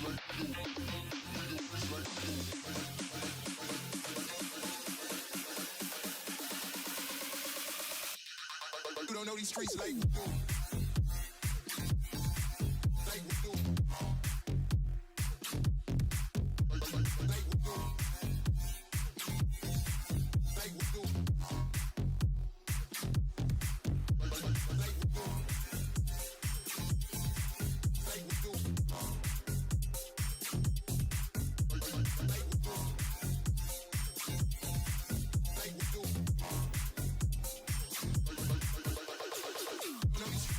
You don't know these streets like we do. Like we do. Like we do. Like we do. Like we do. Like we do. Like we do. Like we do.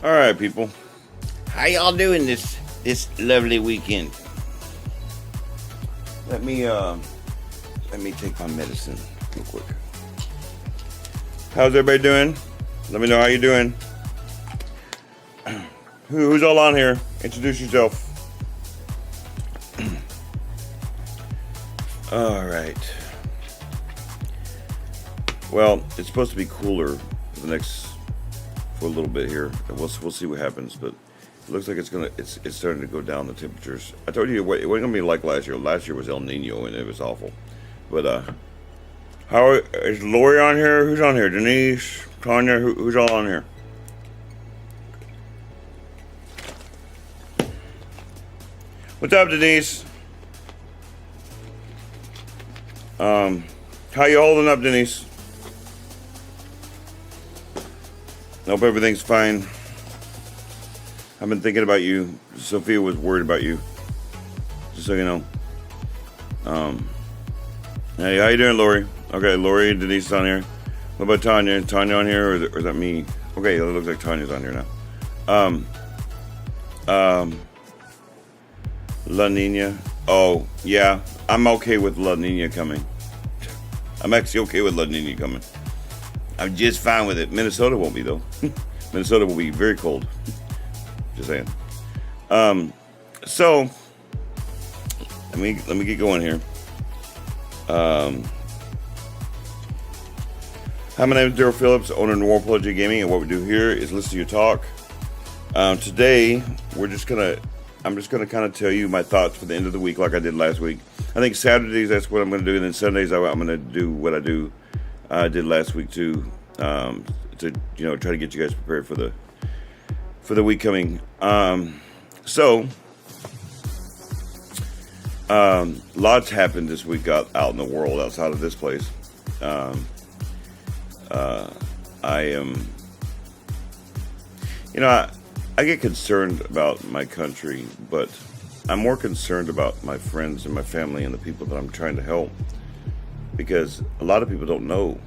All right, people. How y'all doing this lovely weekend? Let me take my medicine real quick. How's everybody doing? Let me know how you're doing. Who's all on here? Introduce yourself. All right. Well, it's supposed to be cooler for a little bit here. We'll see what happens, but it looks like it's starting to go down, the temperatures. I told you it wasn't gonna be like last year. Last year was El Nino and it was awful. But is Lori on here? Who's on here? Denise, Tanya, who's all on here? What's up, Denise? How you holding up, Denise? Hope everything's fine. I've been thinking about you. Sophia was worried about you. Just so you know. Hey, how you doing, Lori? Okay, Lori and Denise is on here. What about Tanya? Tanya on here, or is that me? Okay, it looks like Tanya's on here now. La Nina. Oh, yeah. I'm okay with La Nina coming. I'm actually okay with La Nina coming. I'm just fine with it. Minnesota won't be, though. Minnesota will be very cold. Just saying. So let me get going here. Hi, my name is Daryl Phillips, owner of New World Apology Gaming, and what we do here is listen to you talk. Today, I'm just gonna kind of tell you my thoughts for the end of the week, like I did last week. I think Saturdays that's what I'm gonna do, and then Sundays I'm gonna do what I did last week too, to try to get you guys prepared for the week coming. Lots happened this week out in the world outside of this place. I get concerned about my country, but I'm more concerned about my friends and my family and the people that I'm trying to help, because a lot of people don't know.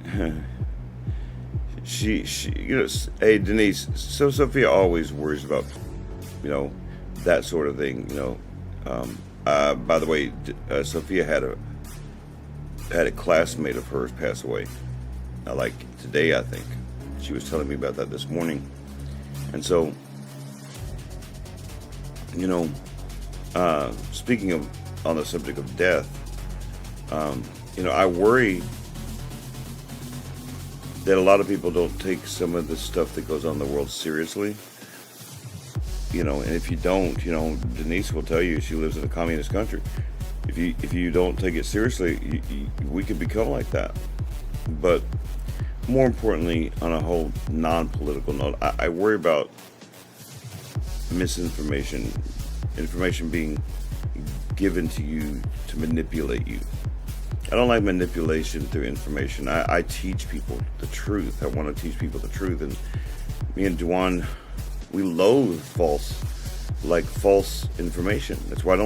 hey Denise, so Sophia always worries about, you know, that sort of thing, by the way, Sophia had a classmate of hers pass away, like today, I think. She was telling me about that this morning. And so, speaking of, on the subject of death, I worry that a lot of people don't take some of the stuff that goes on in the world seriously. And if you don't, Denise will tell you, she lives in a communist country. If you don't take it seriously, we could become like that. But more importantly, on a whole non-political note, I worry about misinformation, information being given to you to manipulate you. I don't like manipulation through information. I teach people the truth. I want to teach people the truth. And me and Duan, we loathe false information. That's why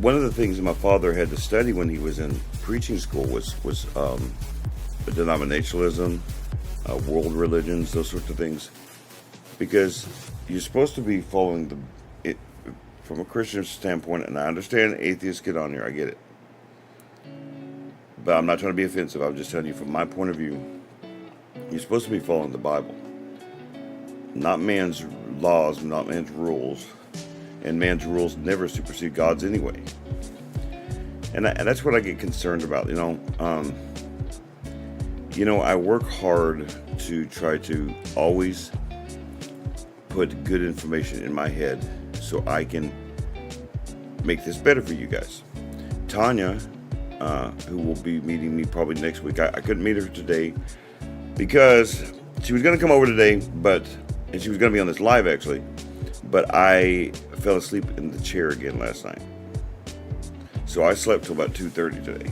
one of the things that my father had to study when he was in preaching school was denominationalism, world religions, those sorts of things. Because you're supposed to be following it from a Christian standpoint, and I understand atheists get on here, I get it. But I'm not trying to be offensive, I'm just telling you from my point of view, you're supposed to be following the Bible. Not man's laws, not man's rules. And man's rules never supersede God's anyway. And that's what I get concerned about, I work hard to try to always put good information in my head so I can make this better for you guys. Tanya, who will be meeting me probably next week, I couldn't meet her today because she was going to come over today, and she was going to be on this live actually, but I fell asleep in the chair again last night. So I slept till about 2:30 today.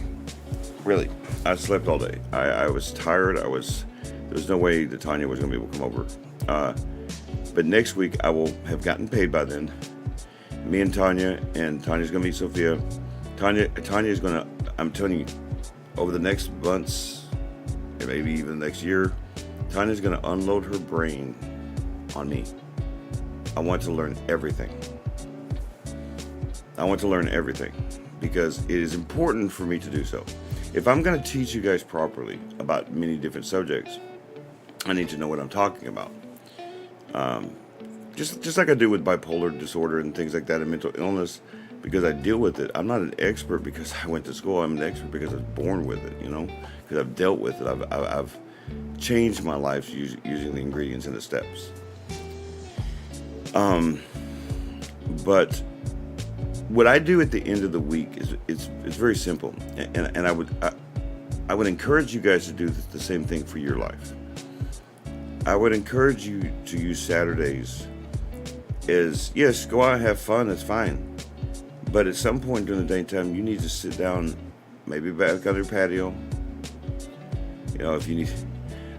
Really, I slept all day. I was tired. There was no way that Tanya was going to be able to come over. But next week I will have gotten paid by then. Me and Tanya's going to meet Sophia. Tanya is going to, I'm telling you, over the next months, and maybe even next year, Tanya's going to unload her brain on me. I want to learn everything. Because it is important for me to do so. If I'm going to teach you guys properly about many different subjects, I need to know what I'm talking about. Just like I do with bipolar disorder and things like that and mental illness, because I deal with it. I'm not an expert because I went to school. I'm an expert because I was born with it, because I've dealt with it. I've changed my life using the ingredients and the steps. But what I do at the end of the week is it's very simple, and I would encourage you guys to do the same thing for your life. I would encourage you to use Saturdays as, yes, go out and have fun, that's fine. But at some point during the daytime, you need to sit down, maybe back on your patio. If you need,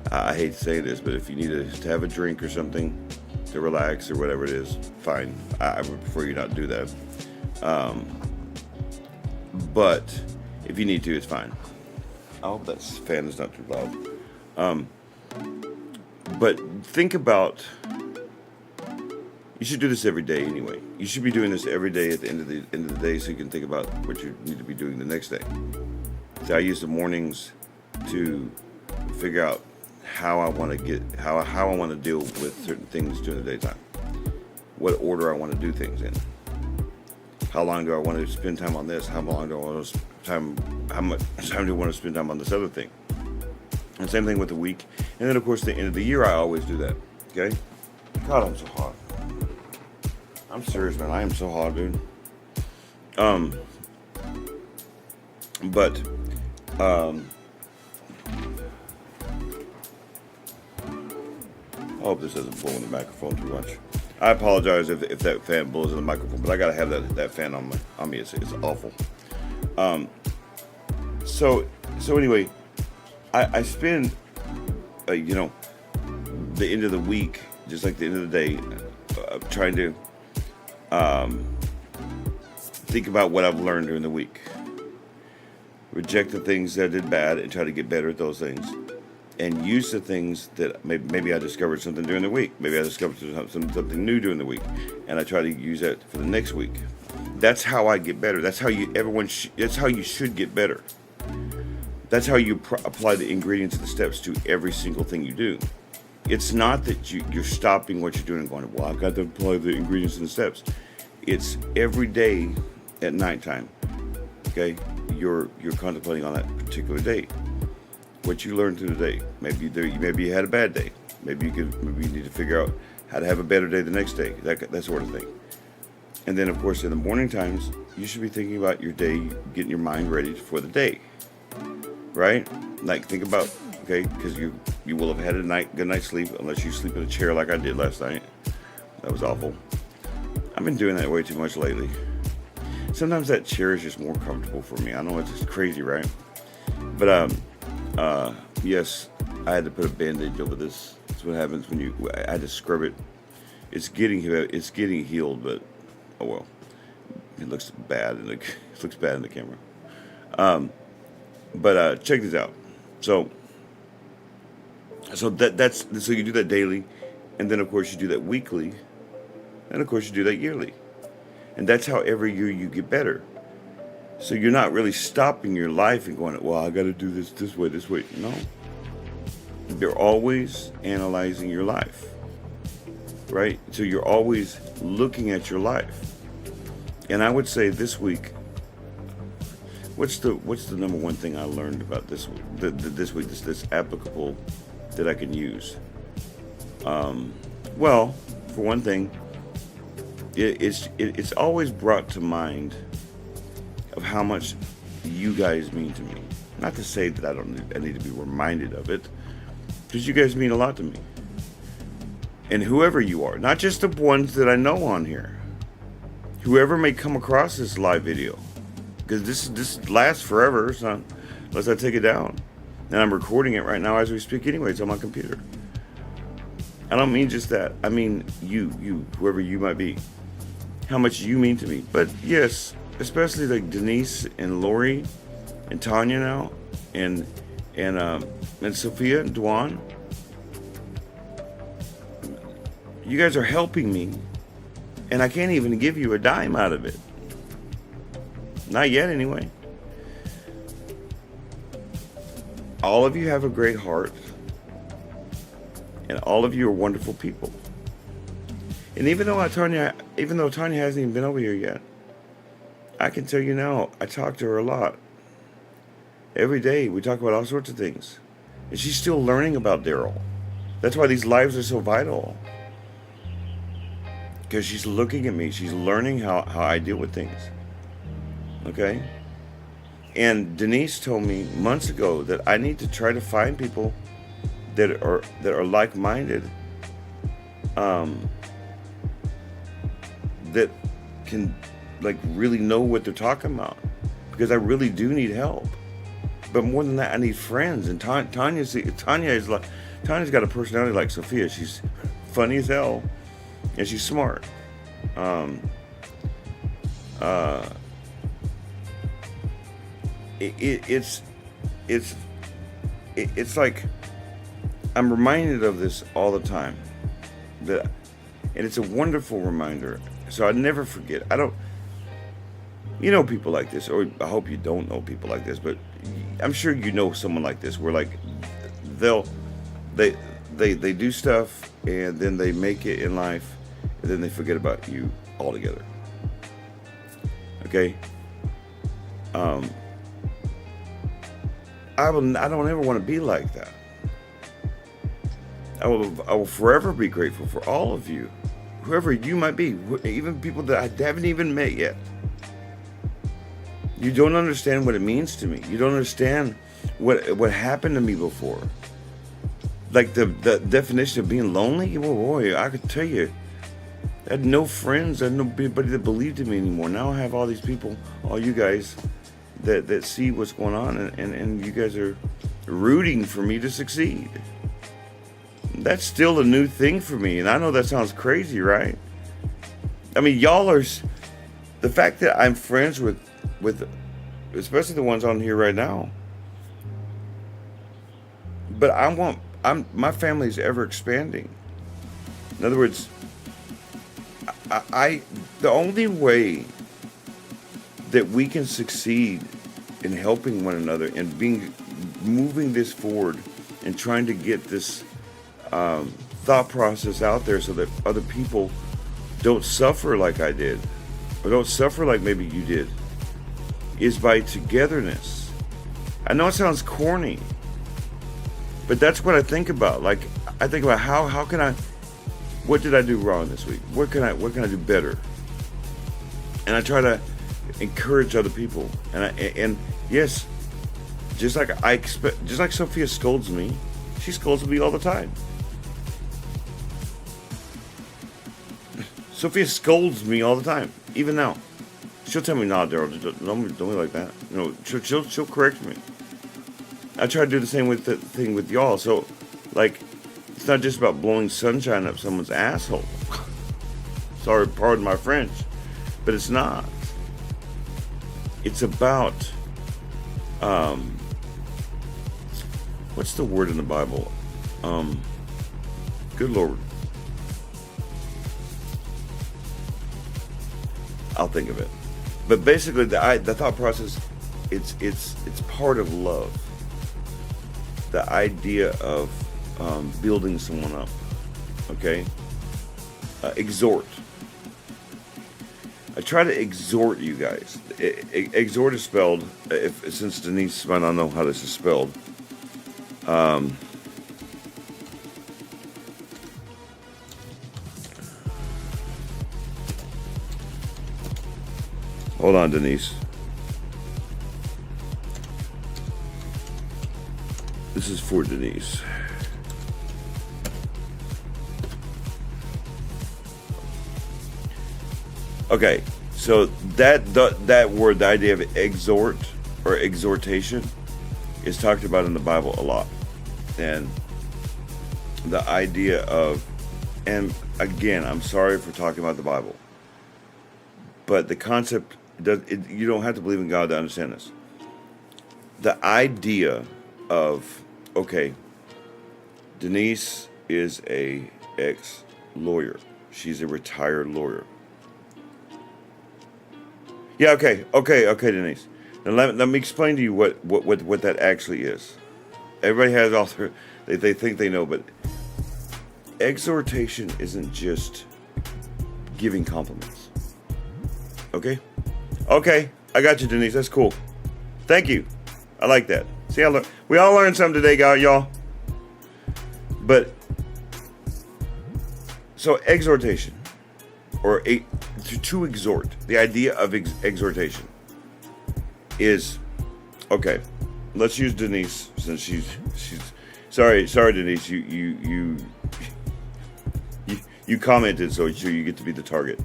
I hate to say this, but if you need to have a drink or something to relax or whatever it is, fine. I would prefer you not do that. But if you need to, it's fine. I hope that fan is not too loud. But think about, you should do this every day anyway. You should be doing this every day at the end of the day so you can think about what you need to be doing the next day. So I use the mornings to figure out how I want to deal with certain things during the daytime. What order I want to do things in. How long do I want to spend time on this? How much time do I want to spend time on this other thing? And same thing with the week. And then, of course, the end of the year, I always do that. Okay? God, I'm so hot. I'm serious, man. I am so hot, dude. I hope this doesn't blow in the microphone too much. I apologize if that fan blows in the microphone, but I gotta have that fan on me. It's awful. So anyway, I spend, the end of the week, just like the end of the day, trying to think about what I've learned during the week. reject the things that I did bad and try to get better at those things, and use the things that maybe I discovered something during the week. Maybe I discovered something new during the week, and I try to use that for the next week. That's how I get better. That's how that's how you should get better. That's how you apply the ingredients and the steps to every single thing you do. It's not that you're stopping what you're doing and going, well, I've got to apply the ingredients and the steps. It's every day at nighttime. Okay, you're contemplating on that particular day, what you learned through the day. Maybe you had a bad day. Maybe you need to figure out how to have a better day the next day. That sort of thing. And then, of course, in the morning times, you should be thinking about your day, getting your mind ready for the day, right? Like, think about, okay, because you will have had a good night's sleep, unless you sleep in a chair like I did last night. That was awful. I've been doing that way too much lately. Sometimes that chair is just more comfortable for me. I know it's just crazy, right? But yes, I had to put a bandage over this. That's what happens when I had to scrub it. It's getting healed, but oh well. It looks bad in the camera. But check this out. So you do that daily, and then of course you do that weekly, and of course you do that yearly. And that's how every year you get better. So you're not really stopping your life and going, well, I got to do this way. No. You're always analyzing your life, right? So you're always looking at your life. And I would say this week, what's the number one thing I learned about this week? This week that's applicable that I can use. Well, for one thing, it's always brought to mind of how much you guys mean to me. Not to say that I need to be reminded of it, because you guys mean a lot to me. And whoever you are, not just the ones that I know on here, whoever may come across this live video, because this lasts forever, so unless I take it down. And I'm recording it right now as we speak anyway. It's on my computer. I don't mean just that. I mean you, whoever you might be. How much you mean to me. But yes, especially like Denise and Lori and Tanya now and Sophia and Dwan. You guys are helping me, and I can't even give you a dime out of it. Not yet, anyway. All of you have a great heart, and all of you are wonderful people. And even though Tanya hasn't even been over here yet, I can tell you now, I talk to her a lot. Every day, we talk about all sorts of things. And she's still learning about Daryl. That's why these lives are so vital. Because she's looking at me. She's learning how I deal with things. Okay? And Denise told me months ago that I need to try to find people that are like-minded, that can like really know what they're talking about, because I really do need help. But more than that, I need friends. And Tanya's got a personality like Sophia. She's funny as hell, and she's smart. It's like I'm reminded of this all the time, and it's a wonderful reminder. So I never forget. You know people like this, or I hope you don't know people like this, but I'm sure you know someone like this, where like they do stuff and then they make it in life, and then they forget about you altogether. Okay? I don't ever want to be like that. I will forever be grateful for all of you, whoever you might be, even people that I haven't even met yet. You don't understand what it means to me. You don't understand what happened to me before. Like the definition of being lonely. Oh boy, I could tell you, I had no friends. I had nobody that believed in me anymore. Now I have all these people, all you guys, that see what's going on, and you guys are rooting for me to succeed. That's still a new thing for me, and I know that sounds crazy, right? I mean, y'all are, the fact that I'm friends with especially the ones on here right now. But my family's ever expanding. In other words, I the only way that we can succeed in helping one another and moving this forward and trying to get this thought process out there so that other people don't suffer like I did, or don't suffer like maybe you did, is by togetherness. I know it sounds corny, but that's what I think about. Like, I think about how can I, what did I do wrong this week? What can I do better? And I try to encourage other people. And yes, just like Sophia scolds me, she scolds me all the time. Sophia scolds me all the time, even now. She'll tell me, "Nah, Daryl, don't be like that." You know, she'll correct me. I try to do the same with the thing with y'all. So, like, it's not just about blowing sunshine up someone's asshole. Sorry, pardon my French, but it's not. It's about, what's the word in the Bible? Good Lord. I'll think of it. But basically, the thought process, it's part of love. The idea of building someone up. Okay? Exhort. I try to exhort you guys. Exhort is spelled, since Denise might not know how this is spelled. Hold on, Denise. This is for Denise. Okay, so that word, the idea of exhort or exhortation, is talked about in the Bible a lot. And the idea of, and again, I'm sorry for talking about the Bible, but the concept, you don't have to believe in God to understand this. The idea of, okay, Denise is a ex-lawyer. She's a retired lawyer. Yeah, okay, Denise. Now let me explain to you what that actually is. Everybody has all they think they know, but exhortation isn't just giving compliments. Okay, I got you, Denise. That's cool. Thank you. I like that. See, we all learned something today, y'all. But so exhortation, or to exhort, the idea of exhortation is, okay, let's use Denise, since she's sorry Denise, you commented, so you get to be the target.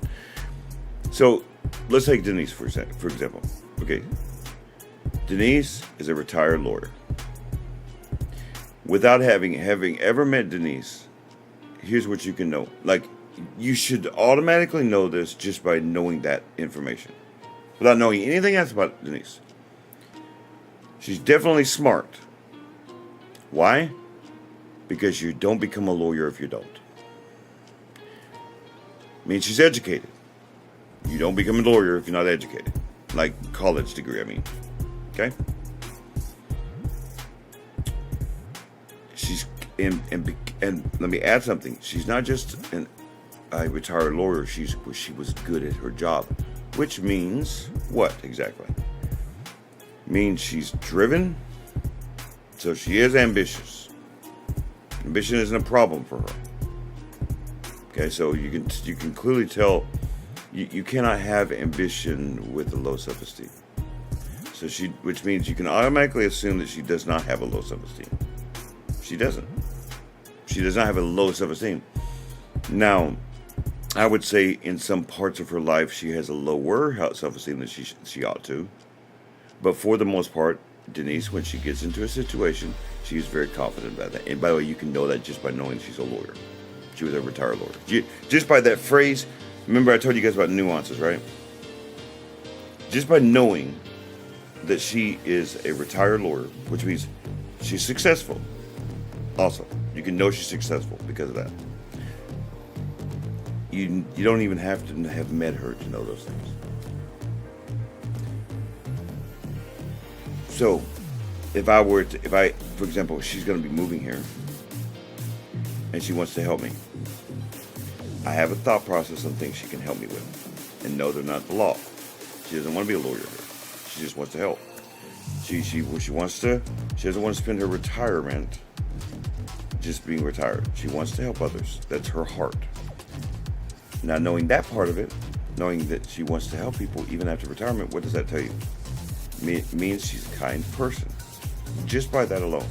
So let's take Denise for example. Okay, Denise is a retired lawyer. Without having ever met Denise, here's what you can know. Like, you should automatically know this just by knowing that information, without knowing anything else about Denise. She's definitely smart. Why? Because you don't become a lawyer if you don't. I mean, she's educated. You don't become a lawyer if you're not educated. Like, college degree, I mean. Okay? She's and let me add something. She's not just a retired lawyer. She was good at her job, which means what exactly? Means she's driven. So she is ambitious. Ambition isn't a problem for her. Okay, so you can clearly tell you cannot have ambition with a low self-esteem. So which means you can automatically assume that she does not have a low self-esteem. She doesn't. She does not have a low self-esteem. Now, I would say in some parts of her life she has a lower self-esteem than she ought to. But for the most part, Denise, when she gets into a situation, she's very confident about that. And by the way, you can know that just by knowing she's a lawyer. She was a retired lawyer. Just by that phrase, remember I told you guys about nuances, right? Just by knowing that she is a retired lawyer, which means she's successful. Also, you can know she's successful because of that. You don't even have to have met her to know those things. So, for example, she's going to be moving here, and she wants to help me. I have a thought process on things she can help me with, and no, they're not the law. She doesn't want to be a lawyer here. She just wants to help. She doesn't want to spend her retirement just being retired. She wants to help others. That's her heart. Now, knowing that part of it, knowing that she wants to help people even after retirement, what does that tell you? It means she's a kind person. Just by that alone.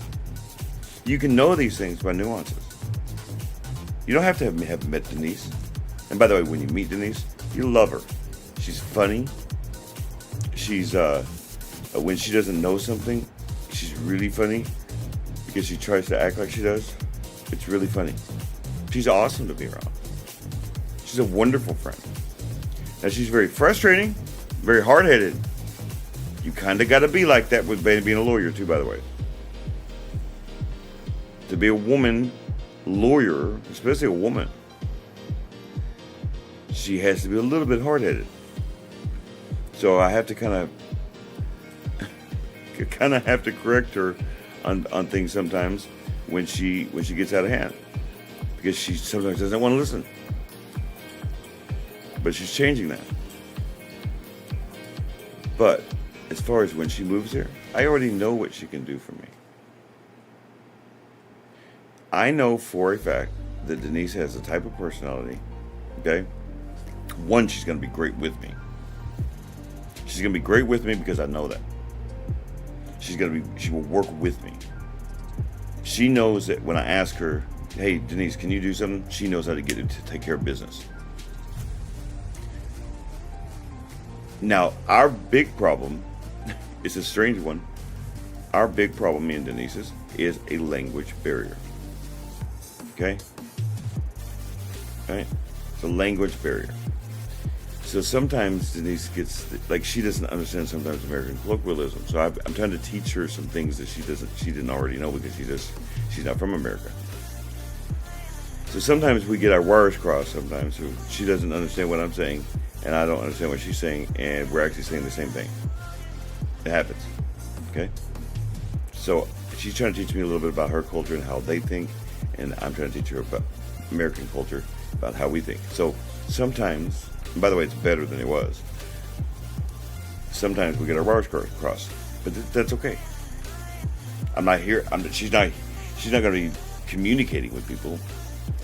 You can know these things by nuances. You don't have to have met Denise. And by the way, when you meet Denise, you love her. She's funny. She's, when she doesn't know something, she's really funny because she tries to act like she does. It's really funny. She's awesome to be around. She's a wonderful friend. Now, she's very frustrating, very hard-headed. You kind of got to be like that with being a lawyer, too, by the way. To be a woman lawyer, especially a woman, she has to be a little bit hard-headed. So I have to kind of have to correct her on things sometimes when she gets out of hand, because she sometimes doesn't want to listen. But she's changing that. But as far as when she moves here, I already know what she can do for me. I know for a fact that Denise has a type of personality, okay? One, she's going to be great with me. She's going to be great with me because I know that. She will work with me. She knows that when I ask her, hey, Denise, can you do something? She knows how to get it to take care of business. Now, our big problem, it's a strange one. Our big problem, me and Denise's, is a language barrier. Okay? Right? It's a language barrier. So sometimes Denise gets, like, she doesn't understand sometimes American colloquialism. So I'm trying to teach her some things that she didn't already know because she's not from America. So sometimes we get our wires crossed sometimes. So she doesn't understand what I'm saying, and I don't understand what she's saying, and we're actually saying the same thing. It happens. Okay? So she's trying to teach me a little bit about her culture and how they think, and I'm trying to teach her about American culture, about how we think. So sometimes, and by the way, it's better than it was. Sometimes we get our wires crossed, but that's okay. I'm not here. She's not going to be communicating with people.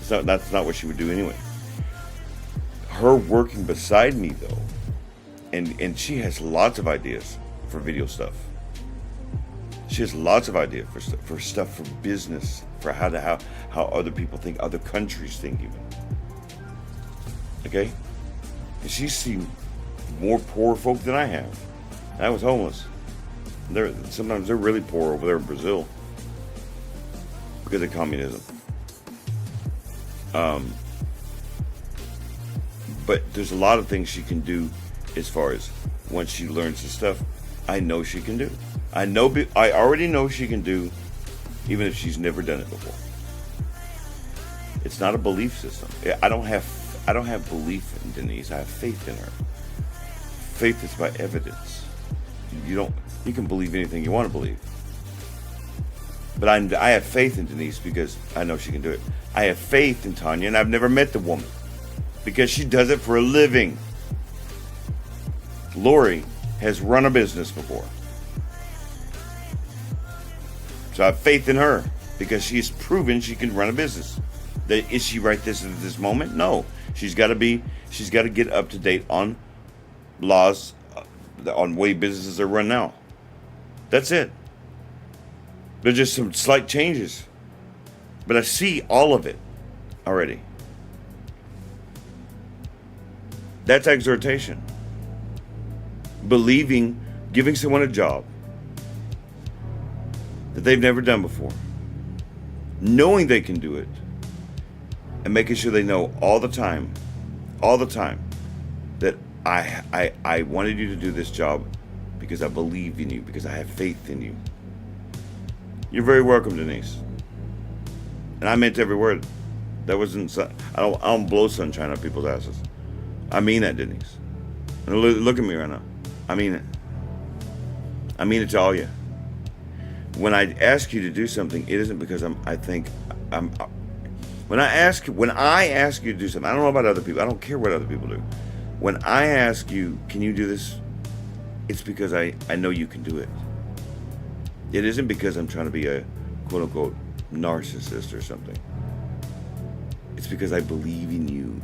That's not what she would do anyway. Her working beside me though, and she has lots of ideas for video stuff. She has lots of ideas for stuff for business, for how other people think, other countries think even. Okay? And she's seen more poor folk than I have. I was homeless. Sometimes they're really poor over there in Brazil because of communism. But there's a lot of things she can do as far as once she learns the stuff. I know she can do. I already know she can do, even if she's never done it before. It's not a belief system. I don't have belief in Denise. I have faith in her. Faith is by evidence. You can believe anything you want to believe. But I have faith in Denise because I know she can do it. I have faith in Tanya, and I've never met the woman because she does it for a living. Lori has run a business before. So I have faith in her because she's proven she can run a business. Is she right at this moment? No. She's got to get up to date on laws, on way businesses are run now. That's it. There's just some slight changes. But I see all of it already. That's exhortation. Believing, giving someone a job that they've never done before. Knowing they can do it. And making sure they know all the time, that I wanted you to do this job because I believe in you, because I have faith in you. You're very welcome, Denise. And I meant every word. That wasn't. I don't blow sunshine on people's asses. I mean that, Denise. And look at me right now. I mean it. I mean it to all you. When I ask you to do something, it isn't because when I ask you to do something, I don't know about other people. I don't care what other people do. When I ask you, can you do this? It's because I know you can do it. It isn't because I'm trying to be a quote unquote narcissist or something. It's because I believe in you.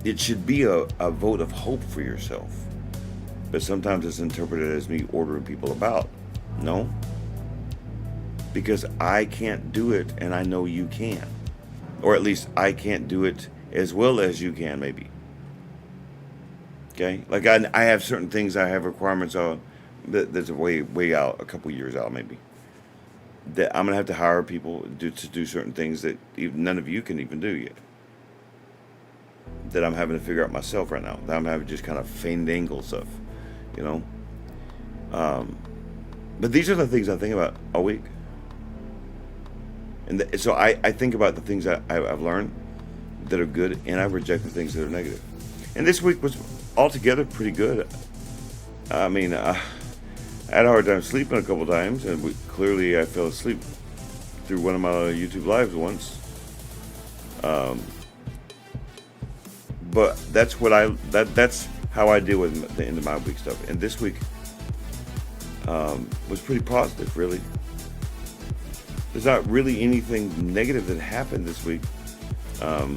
It should be a vote of hope for yourself. But sometimes it's interpreted as me ordering people about. No. Because I can't do it and I know you can. Or at least I can't do it as well as you can, maybe. Okay? Like I have certain things I have requirements on that's way out, a couple years out maybe. That I'm going to have to hire people to do certain things that none of you can even do yet. That I'm having to figure out myself right now. That I'm having to just kind of fandangle stuff, you know. But these are the things I think about all week. And so I think about the things I've learned that are good, and I reject the things that are negative. And this week was altogether pretty good. I mean, I had a hard time sleeping a couple times, and clearly I fell asleep through one of my YouTube lives once. But that's that's how I deal with the end of my week stuff. And this week was pretty positive, really. There's not really anything negative that happened this week, to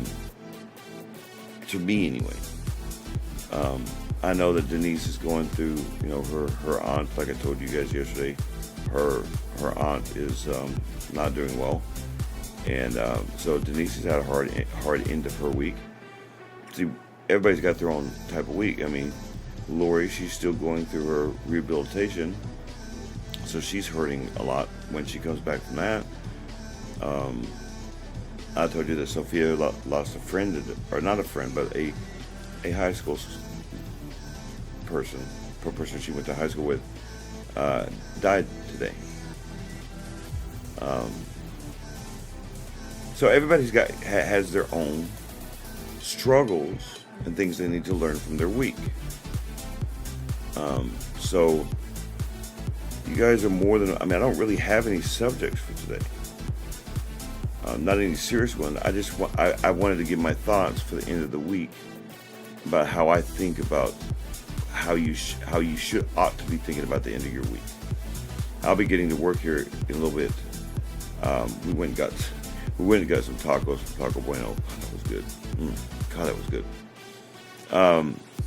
me anyway. I know that Denise is going through, her aunt, like I told you guys yesterday, her aunt is not doing well. And so Denise has had a hard end of her week. See, everybody's got their own type of week. I mean, Lori, she's still going through her rehabilitation, so she's hurting a lot when she comes back from that. I told you that Sophia lost a friend, or not a friend, but a high school person she went to high school with, died today. So everybody's has their own struggles and things they need to learn from their week. So you guys are more than, I don't really have any subjects for today. Not any serious one. I wanted to give my thoughts for the end of the week about how I think about how you ought to be thinking about the end of your week. I'll be getting to work here in a little bit. We went and got some tacos from Taco Bueno. That was good. God, that was good.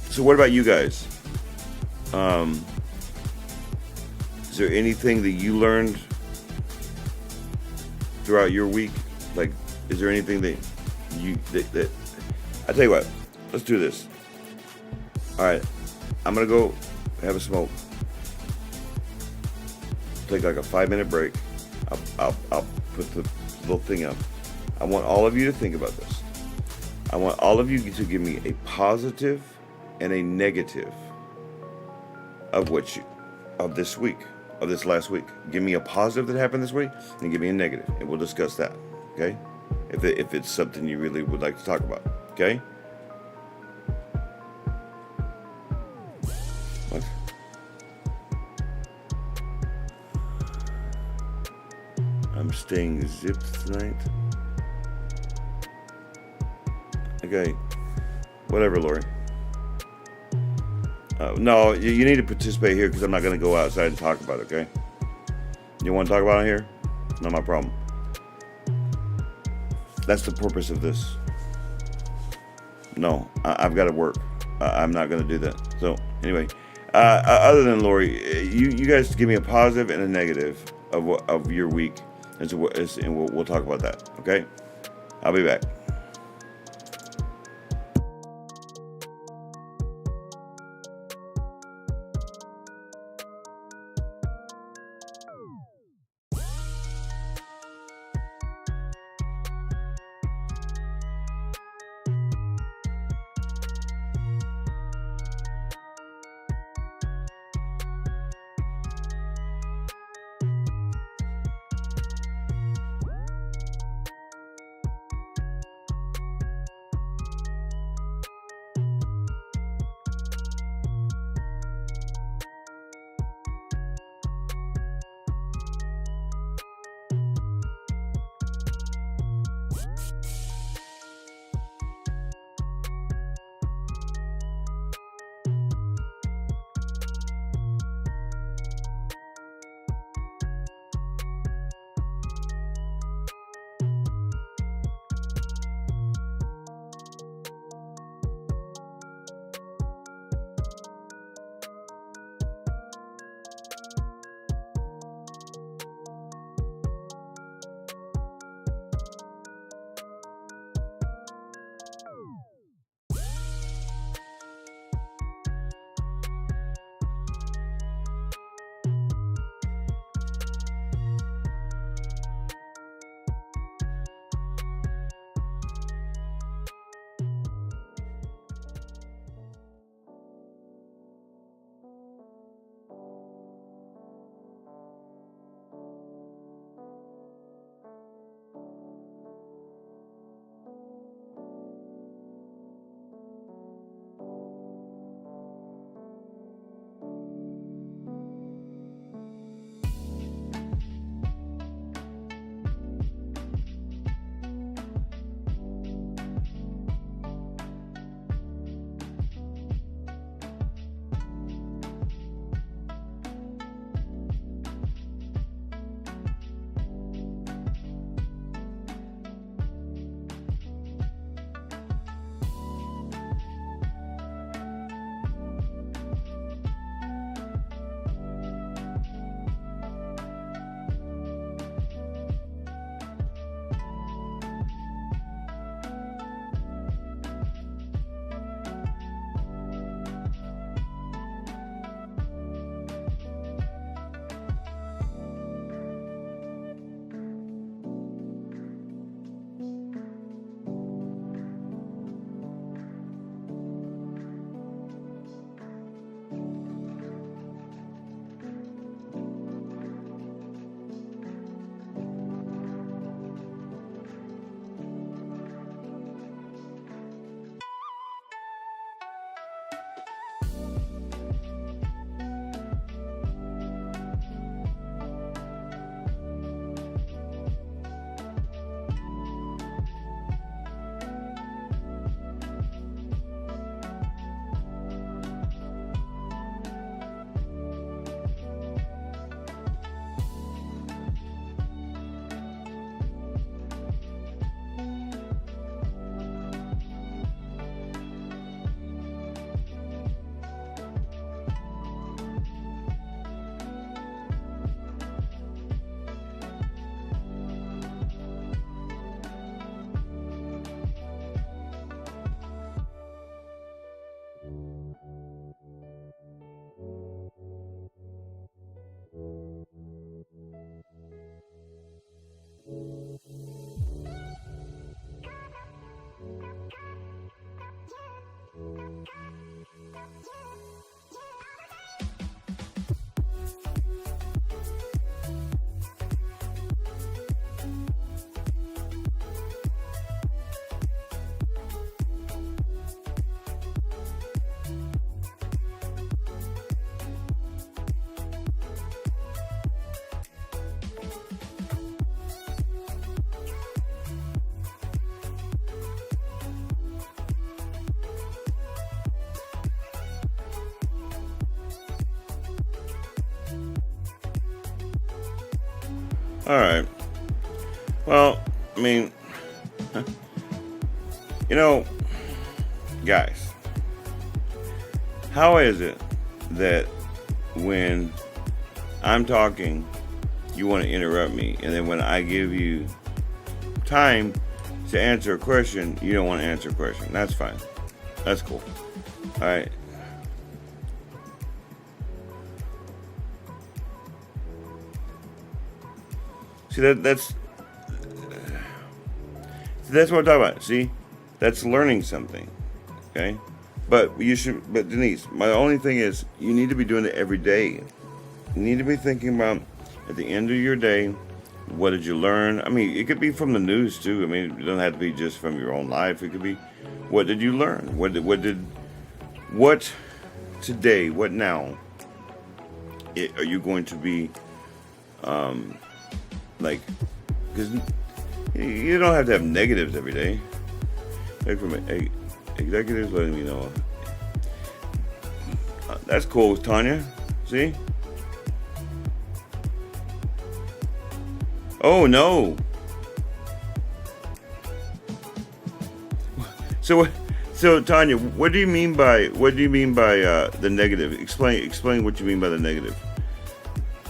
So what about you guys? Is there anything that you learned throughout your week? Like, is there anything that I tell you what, let's do this. All right, I'm gonna go have a smoke. Take like a 5-minute break. I'll put the little thing up. I want all of you to think about this. I want all of you to give me a positive and a negative of this week, of this last week. Give me a positive that happened this week, and give me a negative, and we'll discuss that. Okay? If it's something you really would like to talk about. Okay? What? I'm staying zipped tonight. Okay. Whatever, Lori. No, you need to participate here because I'm not going to go outside and talk about it, okay? You want to talk about it here? Not my problem. That's the purpose of this. No, I've got to work. I'm not going to do that. So, anyway, other than Lori, you guys give me a positive and a negative of your week, and we'll talk about that, okay? I'll be back. All right. Well, I mean, you know, guys, how is it that when I'm talking, you want to interrupt me, and then when I give you time to answer a question, you don't want to answer a question? That's fine. That's cool. All right. See, that's what I'm talking about. See, that's learning something. Okay, but Denise, my only thing is you need to be doing it every day. You need to be thinking about at the end of your day, what did you learn? I mean, it could be from the news too. I mean, it doesn't have to be just from your own life. It could be, what did you learn? What today? What now? Are you going to be like? Because you don't have to have negatives every day. Like from executives letting me know. That's cool with Tanya. See? Oh no. So Tanya, what do you mean by the negative? Explain what you mean by the negative.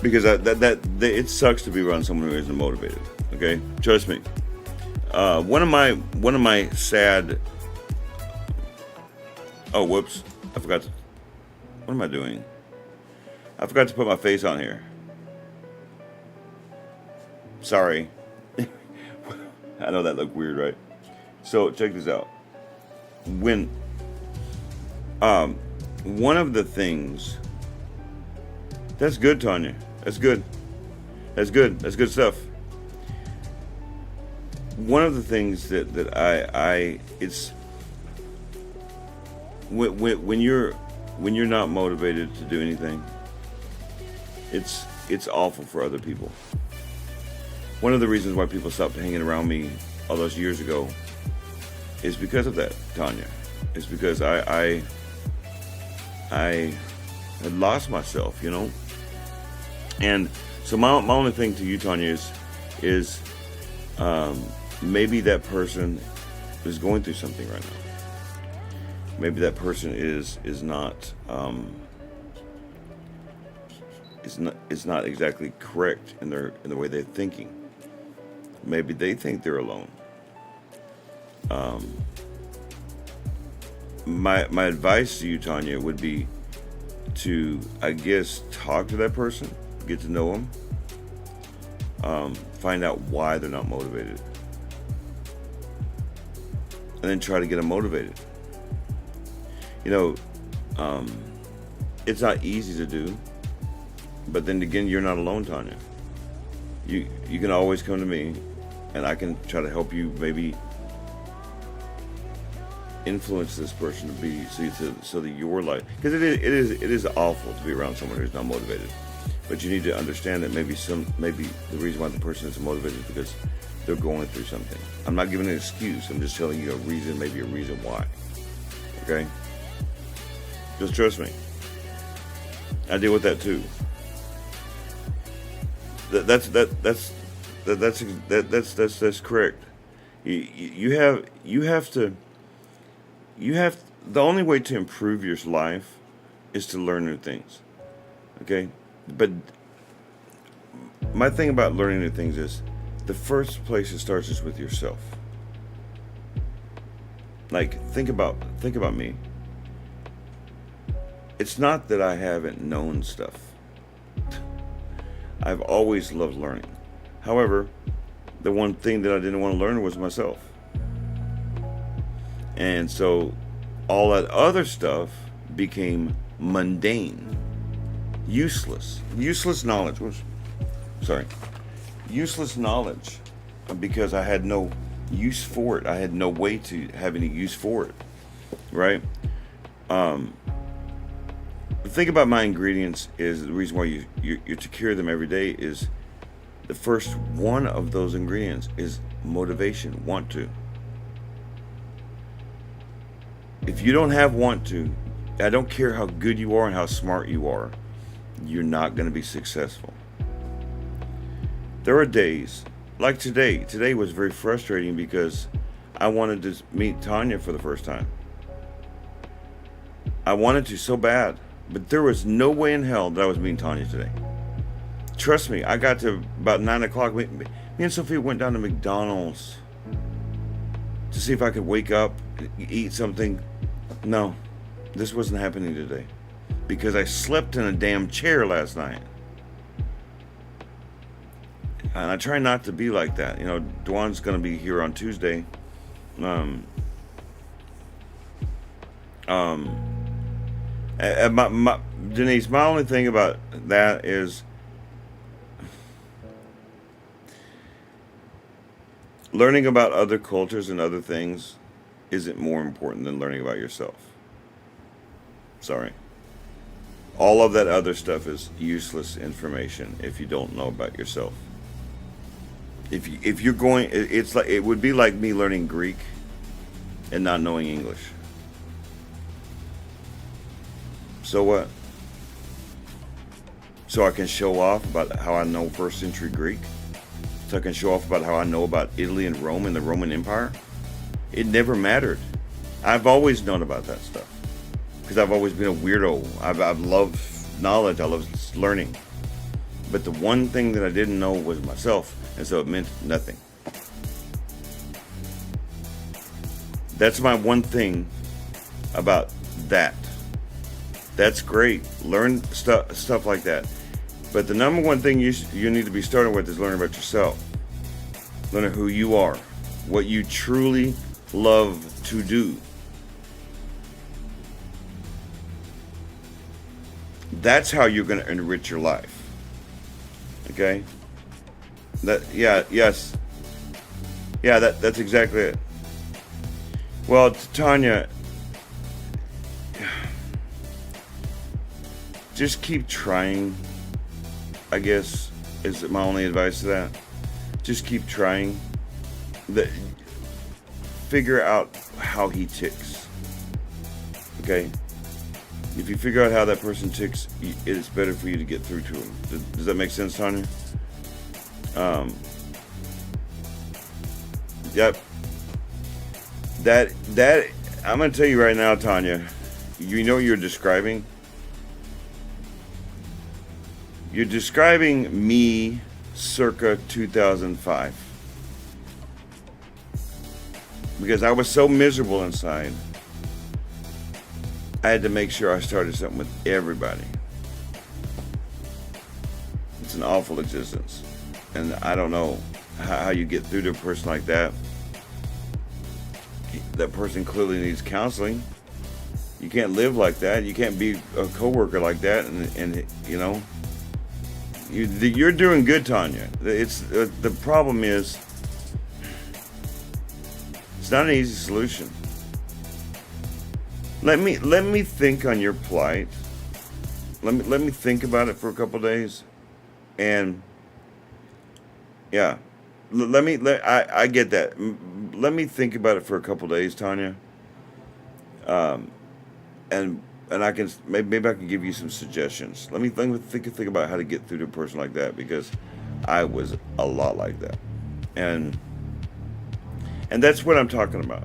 Because it sucks to be around someone who isn't motivated. Okay, trust me. One of my sad. Oh, whoops! I forgot. What am I doing? I forgot to put my face on here. Sorry. I know that looked weird, right? So check this out. When one of the things. That's good, Tanya. That's good. That's good stuff. One of the things that I it's when you're not motivated to do anything, it's awful for other people. One of the reasons why people stopped hanging around me all those years ago is because of that, Tanya. It's because I had lost myself, you know. And so my only thing to you, Tanya, is maybe that person is going through something right now. Maybe that person is not exactly correct in the way they're thinking. Maybe they think they're alone. My advice to you, Tanya, would be to, I guess, talk to that person, get to know them, find out why they're not motivated, and then try to get them motivated. You know, it's not easy to do, but then again, you're not alone, Tanya. You can always come to me, and I can try to help you maybe influence this person to be so that your life, because it is awful to be around someone who's not motivated. But you need to understand that maybe the reason why the person isn't motivated is because they're going through something. I'm not giving an excuse. I'm just telling you a reason why. Okay? Just trust me. I deal with that too. That's correct. You have the only way to improve your life is to learn new things. Okay? But my thing about learning new things is the first place it starts is with yourself. Like, think about me. It's not that I haven't known stuff. I've always loved learning. However, the one thing that I didn't want to learn was myself. And so all that other stuff became mundane, useless knowledge. Useless knowledge, because I had no use for it. I had no way to have any use for it, right? The thing about my ingredients is the reason why you're to cure them every day is the first one of those ingredients is motivation, want to. If you don't have want to, I don't care how good you are and how smart you are, you're not going to be successful. There are days, like today. Today was very frustrating because I wanted to meet Tanya for the first time. I wanted to so bad, but there was no way in hell that I was meeting Tanya today. Trust me, I got to about 9 o'clock. Me and Sophia went down to McDonald's to see if I could wake up, eat something. No, this wasn't happening today because I slept in a damn chair last night. And I try not to be like that. You know, Dwan's going to be here on Tuesday. Denise, my only thing about that is learning about other cultures and other things isn't more important than learning about yourself. Sorry. All of that other stuff is useless information if you don't know about yourself. If you're going, it's like, it would be like me learning Greek and not knowing English. So what? So I can show off about how I know first century Greek? So I can show off about how I know about Italy and Rome and the Roman Empire? It never mattered. I've always known about that stuff because I've always been a weirdo. I've loved knowledge. I love learning. But the one thing that I didn't know was myself, and so it meant nothing. That's my one thing about that. That's great. Learn stuff like that. But the number one thing you need to be starting with is learning about yourself. Learning who you are. What you truly love to do. That's how you're going to enrich your life. Okay? That's exactly it. Well, Tanya, just keep trying, I guess, is my only advice to that. Just keep trying. Figure out how he ticks. Okay? If you figure out how that person ticks, it's better for you to get through to him. Does that make sense, Tanya? Yep. That I'm gonna tell you right now, Tanya. You know what you're describing? You're describing me circa 2005. Because I was so miserable inside, I had to make sure I started something with everybody. It's an awful existence. And I don't know how you get through to a person like that. That person clearly needs counseling. You can't live like that. You can't be a coworker like that. And you know, you're doing good, Tanya. It's the problem is, it's not an easy solution. Let me think on your plight. Let me think about it for a couple days, and yeah, I get that. Let me think about it for a couple days, Tanya. And I can maybe I can give you some suggestions. Let me think about how to get through to a person like that, because I was a lot like that, and that's what I'm talking about.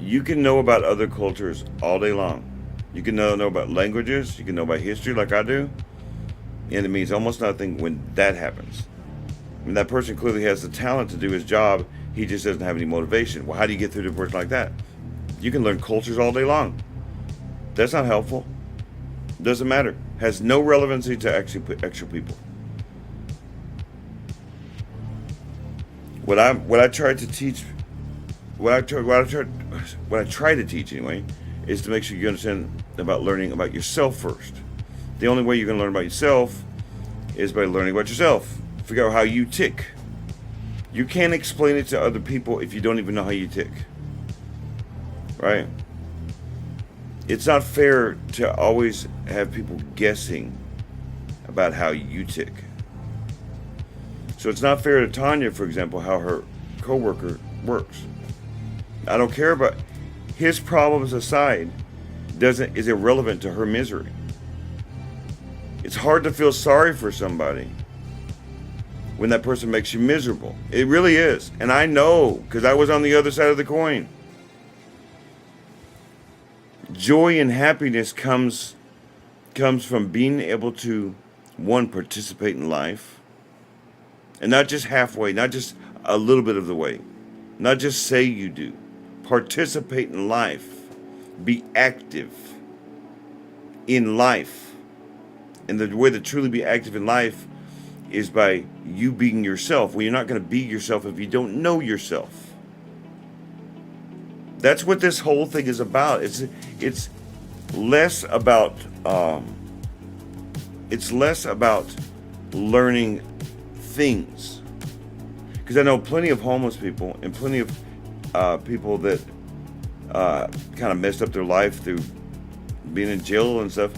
You can know about other cultures all day long. You can know about languages. You can know about history like I do. And it means almost nothing when that happens. When that person clearly has the talent to do his job, he just doesn't have any motivation. Well, how do you get through to a person like that? You can learn cultures all day long. That's not helpful. Doesn't matter. Has no relevancy to actual people. What I try to teach anyway, is to make sure you understand about learning about yourself first. The only way you're going to learn about yourself is by learning about yourself. Figure out how you tick. You can't explain it to other people if you don't even know how you tick. Right? It's not fair to always have people guessing about how you tick. So it's not fair to Tanya, for example, how her coworker works. I don't care about his problems aside, is irrelevant to her misery. It's hard to feel sorry for somebody when that person makes you miserable. It really is. And I know, because I was on the other side of the coin. Joy and happiness comes from being able to, one, participate in life, and not just halfway, not just a little bit of the way, not just say you do. Participate in life. Be active in life. And the way to truly be active in life is by you being yourself. Well, you're not going to be yourself if you don't know yourself. That's what this whole thing is about. It's less about learning things. Because I know plenty of homeless people and plenty of people that kind of messed up their life through being in jail and stuff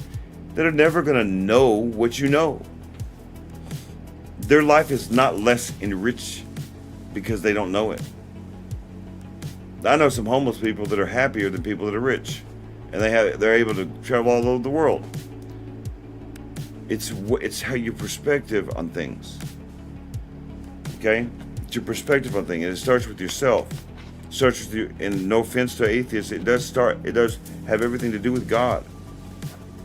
that are never going to know what you know. Their life is not less enriched because they don't know it. I know some homeless people that are happier than people that are rich, and they're able to travel all over the world. It's how your perspective on things. Okay, it's your perspective on things, and it starts with yourself. It starts with you. And no offense to atheists, it does have everything to do with God.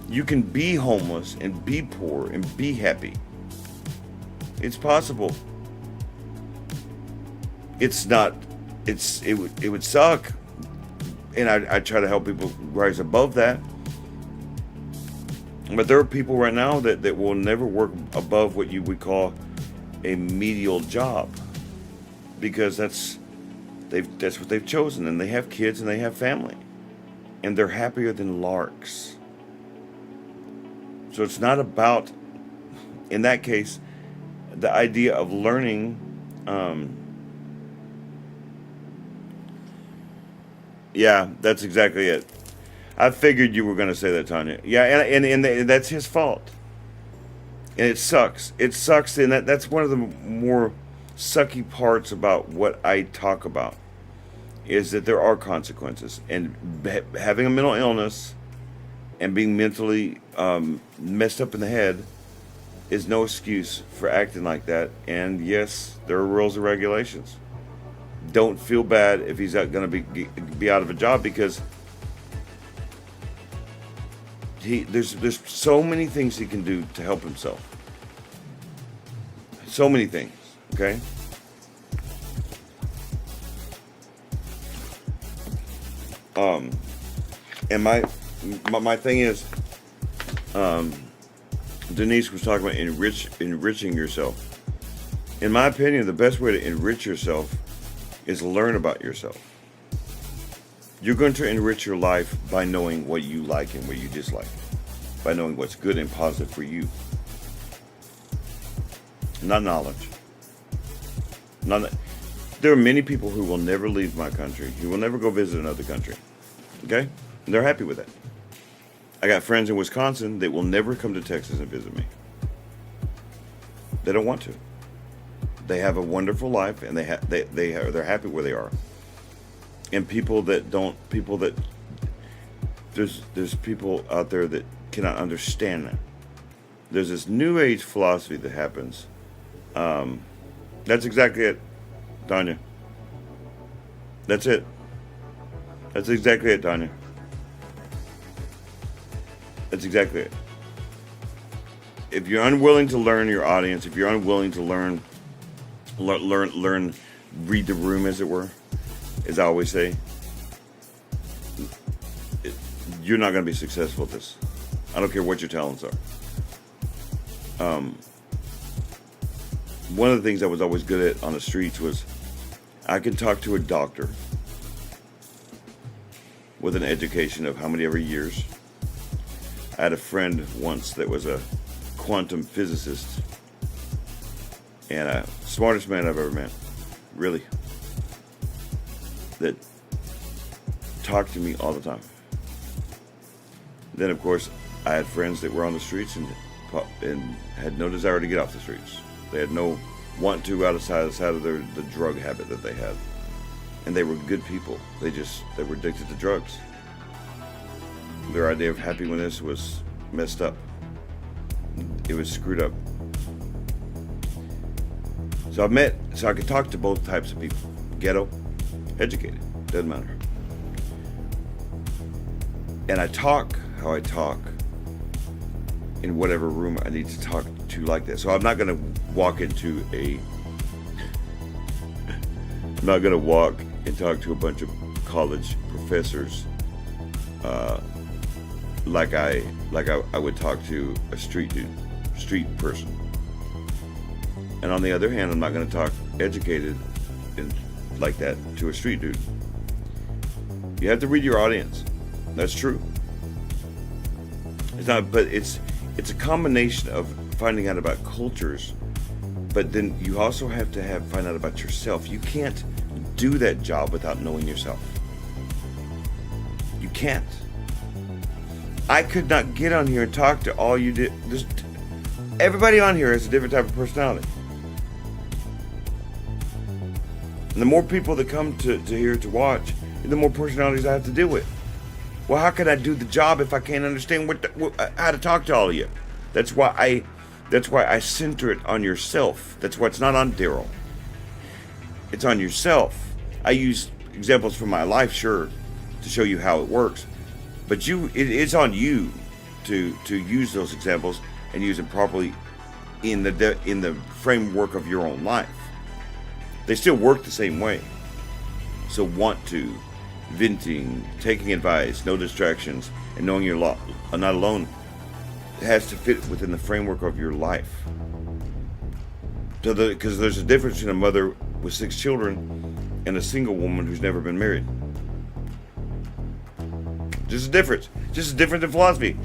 You can be homeless and be poor and be happy. It's possible. It's not. It would suck, and I try to help people rise above that. But there are people right now that will never work above what you would call a menial job, because that's what they've chosen, and they have kids and they have family, and they're happier than larks. So it's not about, in that case, the idea of learning. Yeah, that's exactly it. I figured you were going to say that, Tanya. Yeah, and that's his fault. And it sucks. It sucks, and that's one of the more sucky parts about what I talk about, is that there are consequences. And having a mental illness and being mentally messed up in the head is no excuse for acting like that. And yes, there are rules and regulations. Don't feel bad if he's not going to be out of a job, because there's so many things he can do to help himself. So many things, okay? And my thing is, Denise was talking about enriching yourself. In my opinion, the best way to enrich yourself is learn about yourself. You're going to enrich your life by knowing what you like and what you dislike, by knowing what's good and positive for you. Not knowledge. There are many people who will never leave my country, who will never go visit another country. Okay? And they're happy with that. I got friends in Wisconsin that will never come to Texas and visit me. They don't want to. They have a wonderful life, and they're happy where they are. And there's people out there that cannot understand that. There's this new age philosophy that happens. That's exactly it, Tanya. That's it. That's exactly it, Tanya. That's exactly it. If you're unwilling to learn your audience, if you're unwilling to learn, read the room, as it were, as I always say, you're not going to be successful at this. I don't care what your talents are. One of the things I was always good at on the streets was I can talk to a doctor with an education of how many ever years. I had a friend once that was a quantum physicist, and smartest man I've ever met, really, that talked to me all the time. Then, of course, I had friends that were on the streets and had no desire to get off the streets. They had no want to outside of the drug habit that they had. And they were good people. They were addicted to drugs. Their idea of happiness was messed up. It was screwed up. So I could talk to both types of people. Ghetto, educated, doesn't matter. And I talk how I talk in whatever room I need to talk to like that. So I'm not going to walk into I'm not going to walk and talk to a bunch of college professors like I would talk to a street person. And on the other hand, I'm not going to talk educated and like that to a street dude. You have to read your audience. That's true. It's not, but it's a combination of finding out about cultures, but then you also have to find out about yourself. You can't do that job without knowing yourself. You can't. I could not get on here and talk to all you did. Everybody on here has a different type of personality. And the more people that come to here to watch, the more personalities I have to deal with. Well, how can I do the job if I can't understand how to talk to all of you? That's why I center it on yourself. That's why it's not on Daryl. It's on yourself. I use examples from my life, sure, to show you how it works. But it's on you to use those examples and use them properly in the framework of your own life. They still work the same way. So want to, venting, taking advice, no distractions, and knowing you're not alone has to fit within the framework of your life. Because there's a difference between a mother with 6 children and a single woman who's never been married. Just a difference. Just a difference in philosophy.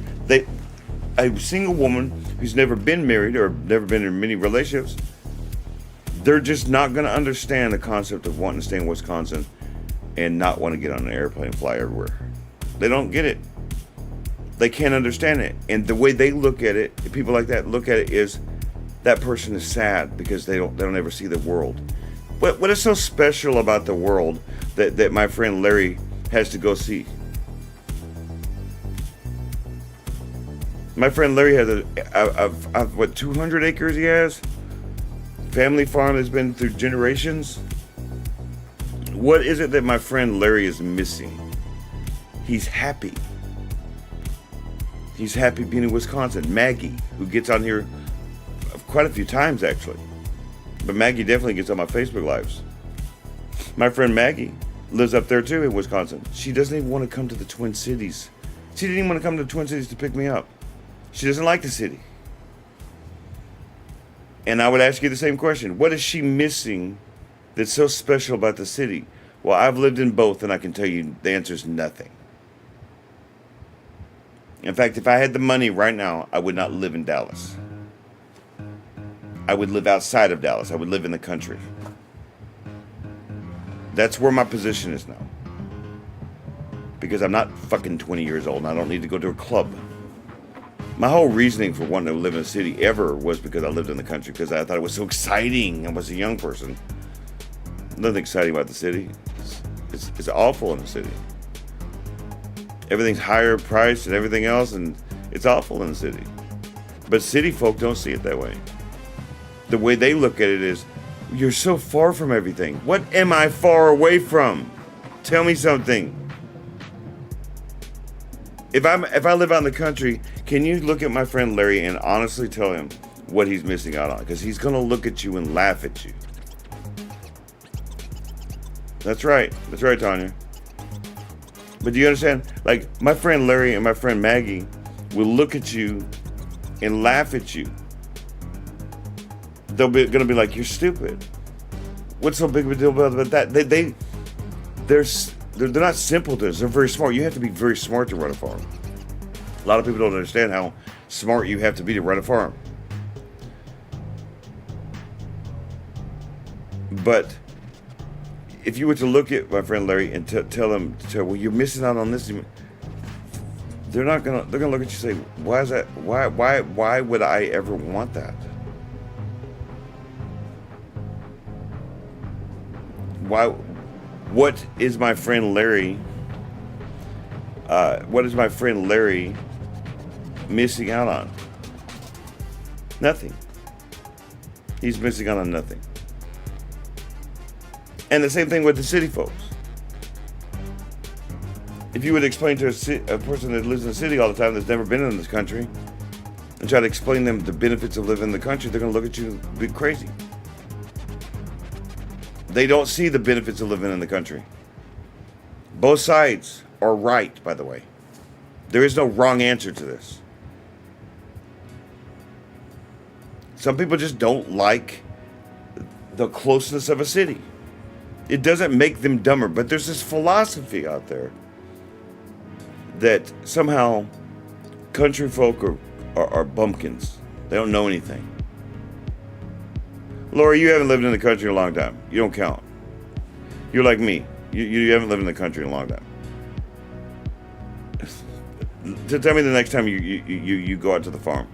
A single woman who's never been married or never been in many relationships, they're just not going to understand the concept of wanting to stay in Wisconsin and not want to get on an airplane and fly everywhere. They don't get it. They can't understand it. And the way they look at it, people like that look at it, is that person is sad because they don't ever see the world. What is so special about the world that my friend Larry has to go see? My friend Larry has what, 200 acres he has? Family farm has been through generations. What is it that my friend Larry is missing? He's happy. He's happy being in Wisconsin. Maggie, who gets on here quite a few times actually, but Maggie definitely gets on my Facebook lives. My friend Maggie lives up there too in Wisconsin. She doesn't even want to come to the Twin Cities. She didn't even want to come to the Twin Cities to pick me up. She doesn't like the city. And I would ask you the same question. What is she missing that's so special about the city? Well, I've lived in both, and I can tell you the answer is nothing. In fact, if I had the money right now, I would not live in Dallas. I would live outside of Dallas. I would live in the country. That's where my position is now. Because I'm not fucking 20 years old, and I don't need to go to a club. My whole reasoning for wanting to live in a city ever was because I lived in the country, because I thought it was so exciting. I was a young person. Nothing exciting about the city. It's awful in the city. Everything's higher priced and everything else, and it's awful in the city. But city folk don't see it that way. The way they look at it is, you're so far from everything. What am I far away from? Tell me something. If I live out in the country, can you look at my friend Larry and honestly tell him what he's missing out on? Because he's going to look at you and laugh at you. That's right. That's right, Tanya. But do you understand? Like, my friend Larry and my friend Maggie will look at you and laugh at you. They're going to be like, you're stupid. What's so big of a deal about that? They're not simpletons. They're very smart. You have to be very smart to run a farm. A lot of people don't understand how smart you have to be to run a farm. But if you were to look at my friend Larry and tell him, well, you're missing out on this, they're gonna look at you and say, why is that? Why would I ever want that? Why? What is my friend Larry? What is my friend Larry missing out on? Nothing. He's missing out on nothing. And the same thing with the city folks. If you would explain to a person that lives in the city all the time that's never been in this country and try to explain them the benefits of living in the country, they're going to look at you and be crazy. They don't see the benefits of living in the country. Both sides are right, by the way. There is no wrong answer to this. Some people just don't like the closeness of a city. It doesn't make them dumber, but there's this philosophy out there that somehow country folk are bumpkins. They don't know anything. Lori, you haven't lived in the country in a long time. You don't count. You're like me. You haven't lived in the country in a long time. Tell me the next time you go out to the farm.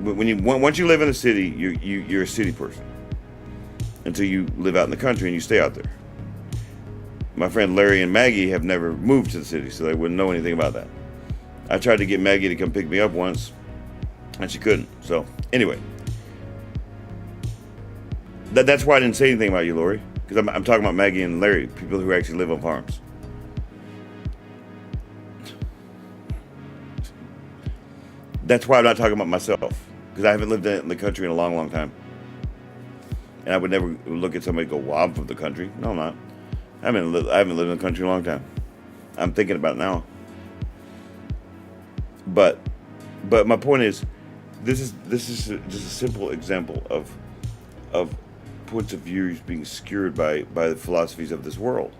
Once you live in the city, you're a city person until you live out in the country and you stay out there. My friend Larry and Maggie have never moved to the city, so they wouldn't know anything about that. I tried to get Maggie to come pick me up once, and she couldn't. So anyway, that's why I didn't say anything about you, Lori, because I'm talking about Maggie and Larry, people who actually live on farms. That's why I'm not talking about myself, because I haven't lived in the country in a long, long time. And I would never look at somebody and go, well, I'm from the country. No, I'm not. I haven't lived in the country in a long time. I'm thinking about it now. But my point is, this is just a simple example of points of views being skewed by the philosophies of this world.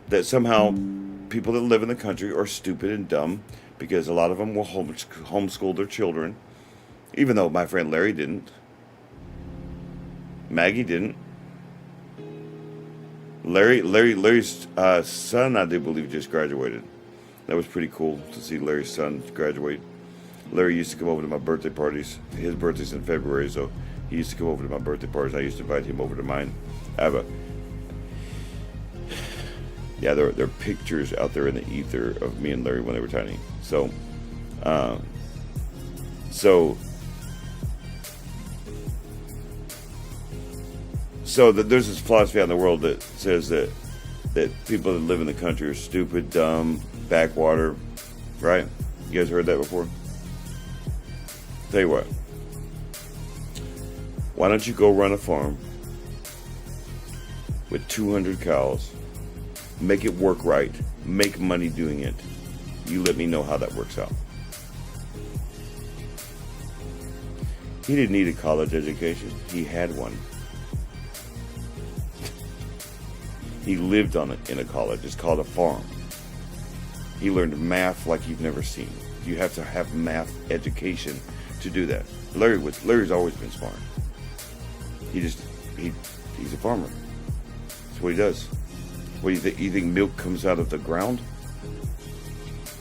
That somehow people that live in the country are stupid and dumb because a lot of them will homeschool their children, even though my friend Larry didn't. Maggie didn't. Larry's son, I do believe, just graduated. That was pretty cool to see Larry's son graduate. Larry used to come over to my birthday parties. His birthday's in February, so he used to come over to my birthday parties. I used to invite him over to mine. There are pictures out there in the ether of me and Larry when they were tiny. So there's this philosophy out in the world that says that people that live in the country are stupid, dumb, backwater, right? You guys heard that before? Tell you what. Why don't you go run a farm with 200 cows, make it work right, make money doing it. You let me know how that works out. He didn't need a college education. He had one. He lived on it in a college. It's called a farm. He learned math like you've never seen. You have to have math education to do that. Larry's always been smart. He's a farmer. That's what he does. What do you think? You think milk comes out of the ground?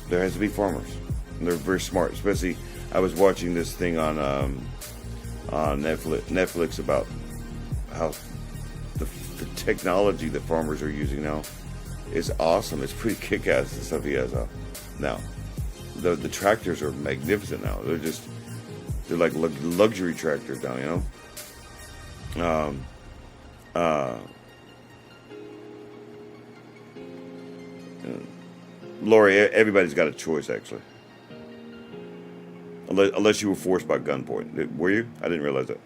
There has to be farmers. And they're very smart. Especially, I was watching this thing on Netflix about how the technology that farmers are using now is awesome. It's pretty kick-ass, the stuff he has now. The tractors are magnificent now. They're like luxury tractors now, you know. Lori, everybody's got a choice, actually. Unless you were forced by gunpoint. Were you? I didn't realize that.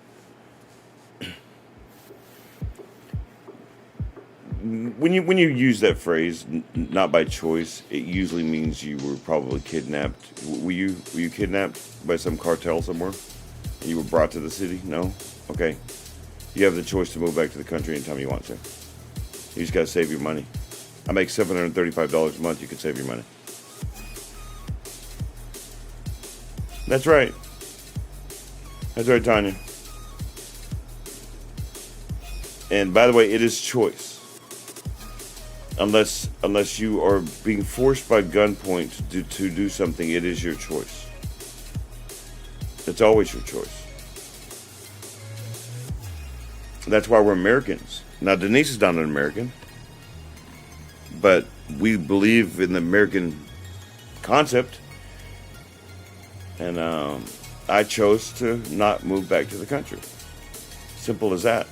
When you use that phrase, not by choice, it usually means you were probably kidnapped. Were you kidnapped by some cartel somewhere? And you were brought to the city? No? Okay. You have the choice to move back to the country anytime you want to. You just got to save your money. I make $735 a month. You can save your money. That's right. That's right, Tanya. And by the way, it is choice. Unless you are being forced by gunpoint to do something, it is your choice. It's always your choice. That's why we're Americans. Now, Denise is not an American, but we believe in the American concept, and I chose to not move back to the country. Simple as that.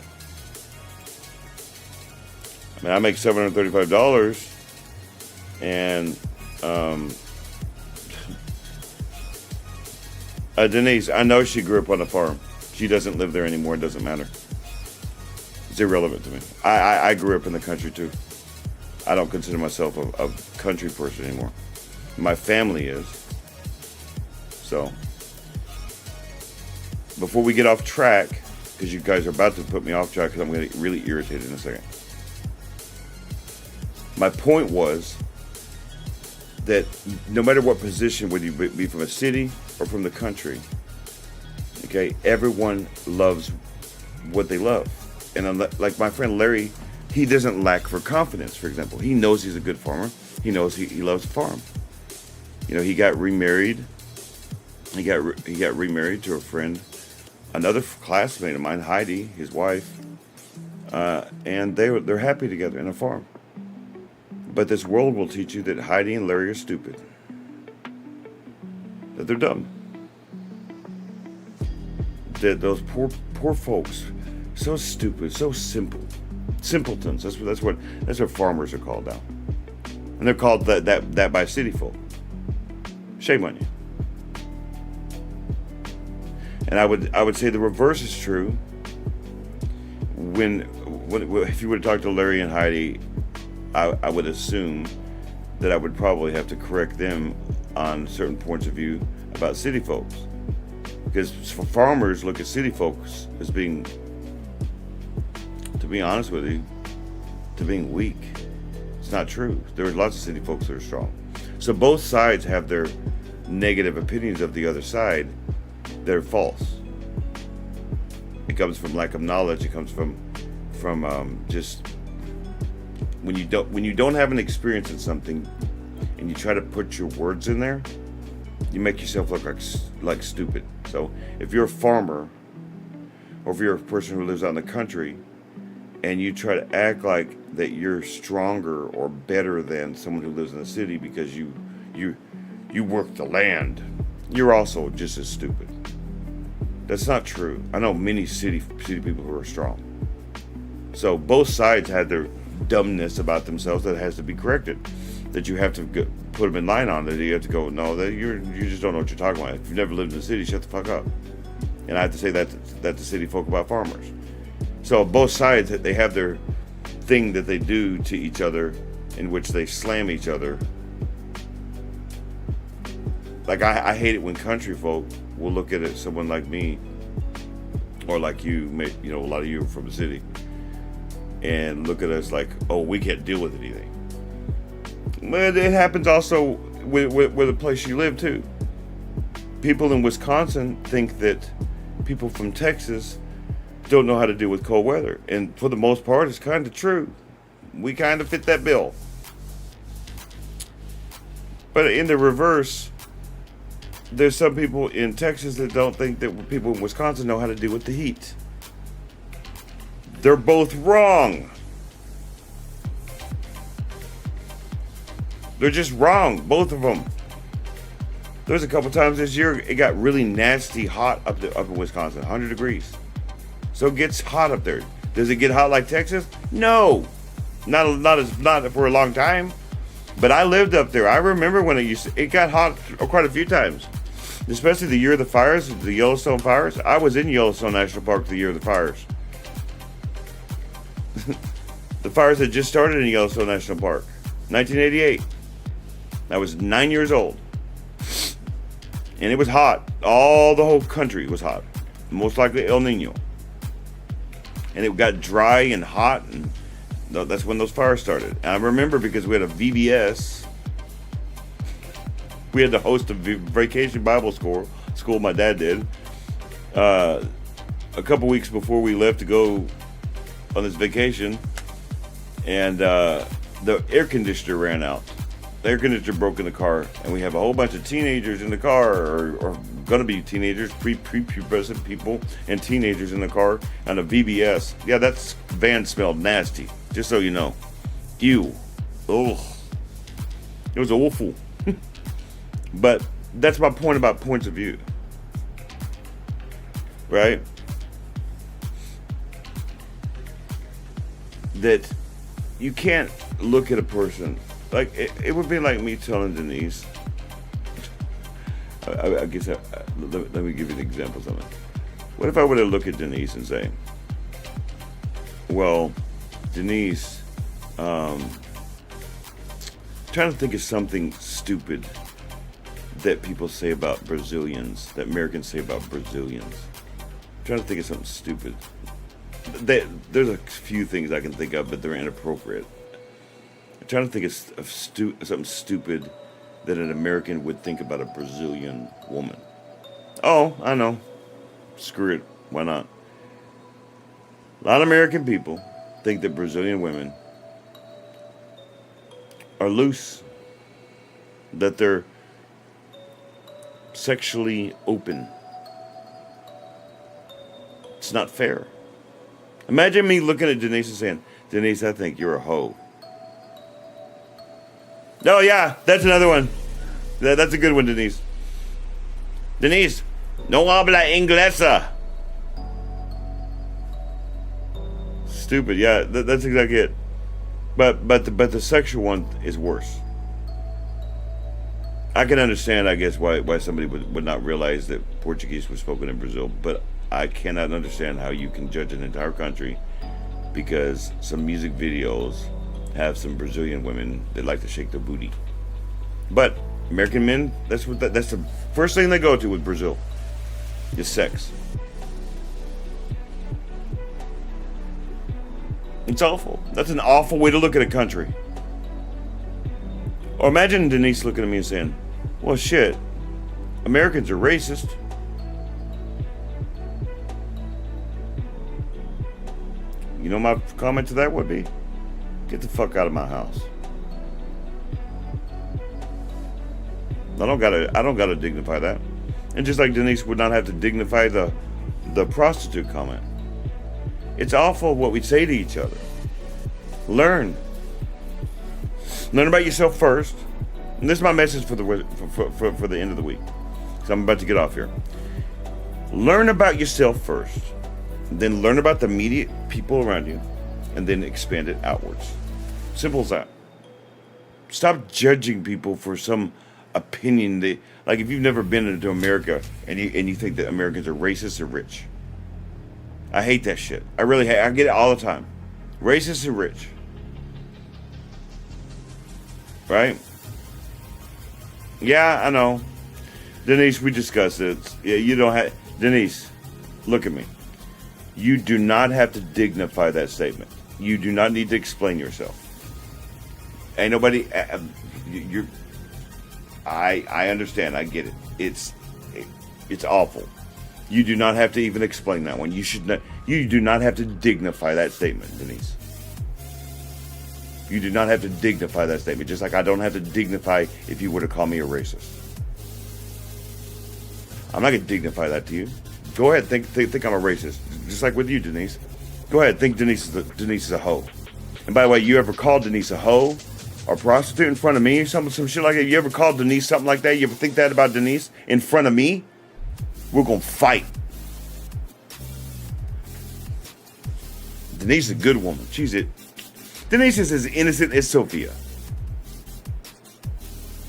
I mean, I make $735, and Denise, I know she grew up on a farm. She doesn't live there anymore. It doesn't matter. It's irrelevant to me. I grew up in the country too. I don't consider myself a country person anymore. My family is. So, before we get off track, because you guys are about to put me off track, because I'm going to get really irritated in a second. My point was that no matter what position, whether you be from a city or from the country, okay, everyone loves what they love. And like my friend Larry, he doesn't lack for confidence, for example. He knows he's a good farmer. He knows he loves to farm. You know, he got remarried. He got remarried to a friend, another classmate of mine, Heidi, his wife, and they're happy together in a farm. But this world will teach you that Heidi and Larry are stupid, that they're dumb, that those poor folks, so stupid, so simple, simpletons. That's what farmers are called now, and they're called that by city folk. Shame on you. And I would say the reverse is true. When if you would have talked to Larry and Heidi, I would assume that I would probably have to correct them on certain points of view about city folks, because farmers look at city folks as being, to be honest with you, to being weak. It's not true. There's lots of city folks that are strong. So both sides have their negative opinions of the other side. They're false. It comes from lack of knowledge. It comes from just when you don't have an experience in something, and you try to put your words in there, you make yourself look like stupid. So if you're a farmer, or if you're a person who lives out in the country, and you try to act like that you're stronger or better than someone who lives in the city because you work the land, you're also just as stupid. That's not true. I know many city people who are strong. So both sides had their dumbness about themselves that has to be corrected. That you have to put them in line on. That you have to go, no, that you just don't know what you're talking about. If you've never lived in the city, shut the fuck up. And I have to say that to city folk about farmers. So both sides, they have their thing that they do to each other, in which they slam each other. Like I hate it when country folk will look at someone like me, or like you, a lot of you are from the city, and look at us like, oh, we can't deal with anything. But it happens also with the place you live too. People in Wisconsin think that people from Texas don't know how to deal with cold weather, and for the most part, it's kind of true. We kind of fit that bill. But in the reverse, there's some people in Texas that don't think that people in Wisconsin know how to deal with the heat. They're both wrong. They're just wrong, both of them. There's a couple times this year it got really nasty hot up in Wisconsin, 100 degrees. So it gets hot up there. Does it get hot like Texas? No, not for a long time. But I lived up there. I remember when it got hot quite a few times, especially the year of the fires, the Yellowstone fires. I was in Yellowstone National Park the year of the fires. The fires had just started in Yellowstone National Park, 1988. I was 9 years old, and it was hot. The whole country was hot, most likely El Nino. And it got dry and hot, and that's when those fires started. And I remember because we had a VBS. We had to host a vacation Bible school. My dad did. A couple weeks before we left to go on this vacation, and the air conditioner ran out. The air conditioner broke in the car, and we have a whole bunch of teenagers in the car, or gonna be teenagers, prepubescent people, and teenagers in the car on a VBS. Yeah, that van smelled nasty. Just so you know. Ew. Oh. It was awful. But that's my point about points of view. Right? that you can't look at a person like it would be like me telling Denise. I guess let me give you an example of something. What if I were to look at Denise and say, well, Denise, trying to think of something stupid that people say about Brazilians, that Americans say about Brazilians. I'm trying to think of something stupid. There's a few things I can think of, but they're inappropriate. I'm trying to think of something stupid that an American would think about a Brazilian woman. Oh, I know. Screw it. Why not? A lot of American people think that Brazilian women are loose, that they're sexually open. It's not fair. Imagine me looking at Denise and saying, Denise, I think you're a hoe. Oh, yeah, that's another one. That's a good one, Denise. Denise, no habla inglesa. Stupid, yeah, that's exactly it. But the sexual one is worse. I can understand, I guess, why somebody would not realize that Portuguese was spoken in Brazil, but I cannot understand how you can judge an entire country because some music videos have some Brazilian women that like to shake their booty. But American men, that's the first thing they go to with Brazil is sex. It's awful. That's an awful way to look at a country. Or imagine Denise looking at me and saying, well, shit, Americans are racist. You know, my comment to that would be, get the fuck out of my house. I don't gotta dignify that. And just like Denise would not have to dignify the prostitute comment. It's awful what we say to each other. Learn about yourself first. And this is my message for the end of the week. So I'm about to get off here. Learn about yourself first. Then learn about the immediate people around you. And then expand it outwards. Simple as that. Stop judging people for some opinion that, like, if you've never been into America and you think that Americans are racist or rich. I hate that shit. I really hate. I get it all the time. Racist and rich. Right? Yeah, I know. Denise, we discussed it. Yeah, you don't have... Denise, look at me. You do not have to dignify that statement. You do not need to explain yourself. Ain't nobody... I understand. I get it. It's awful. You do not have to even explain that one. You do not have to dignify that statement, Denise. You do not have to dignify that statement, just like I don't have to dignify if you were to call me a racist. I'm not going to dignify that to you. Go ahead, think I'm a racist, just like with you, Denise. Go ahead, think Denise is a hoe. And by the way, you ever called Denise a hoe or prostitute in front of me or some shit like that? You ever called Denise something like that? You ever think that about Denise in front of me? We're going to fight. Denise is a good woman. Denise is as innocent as Sophia.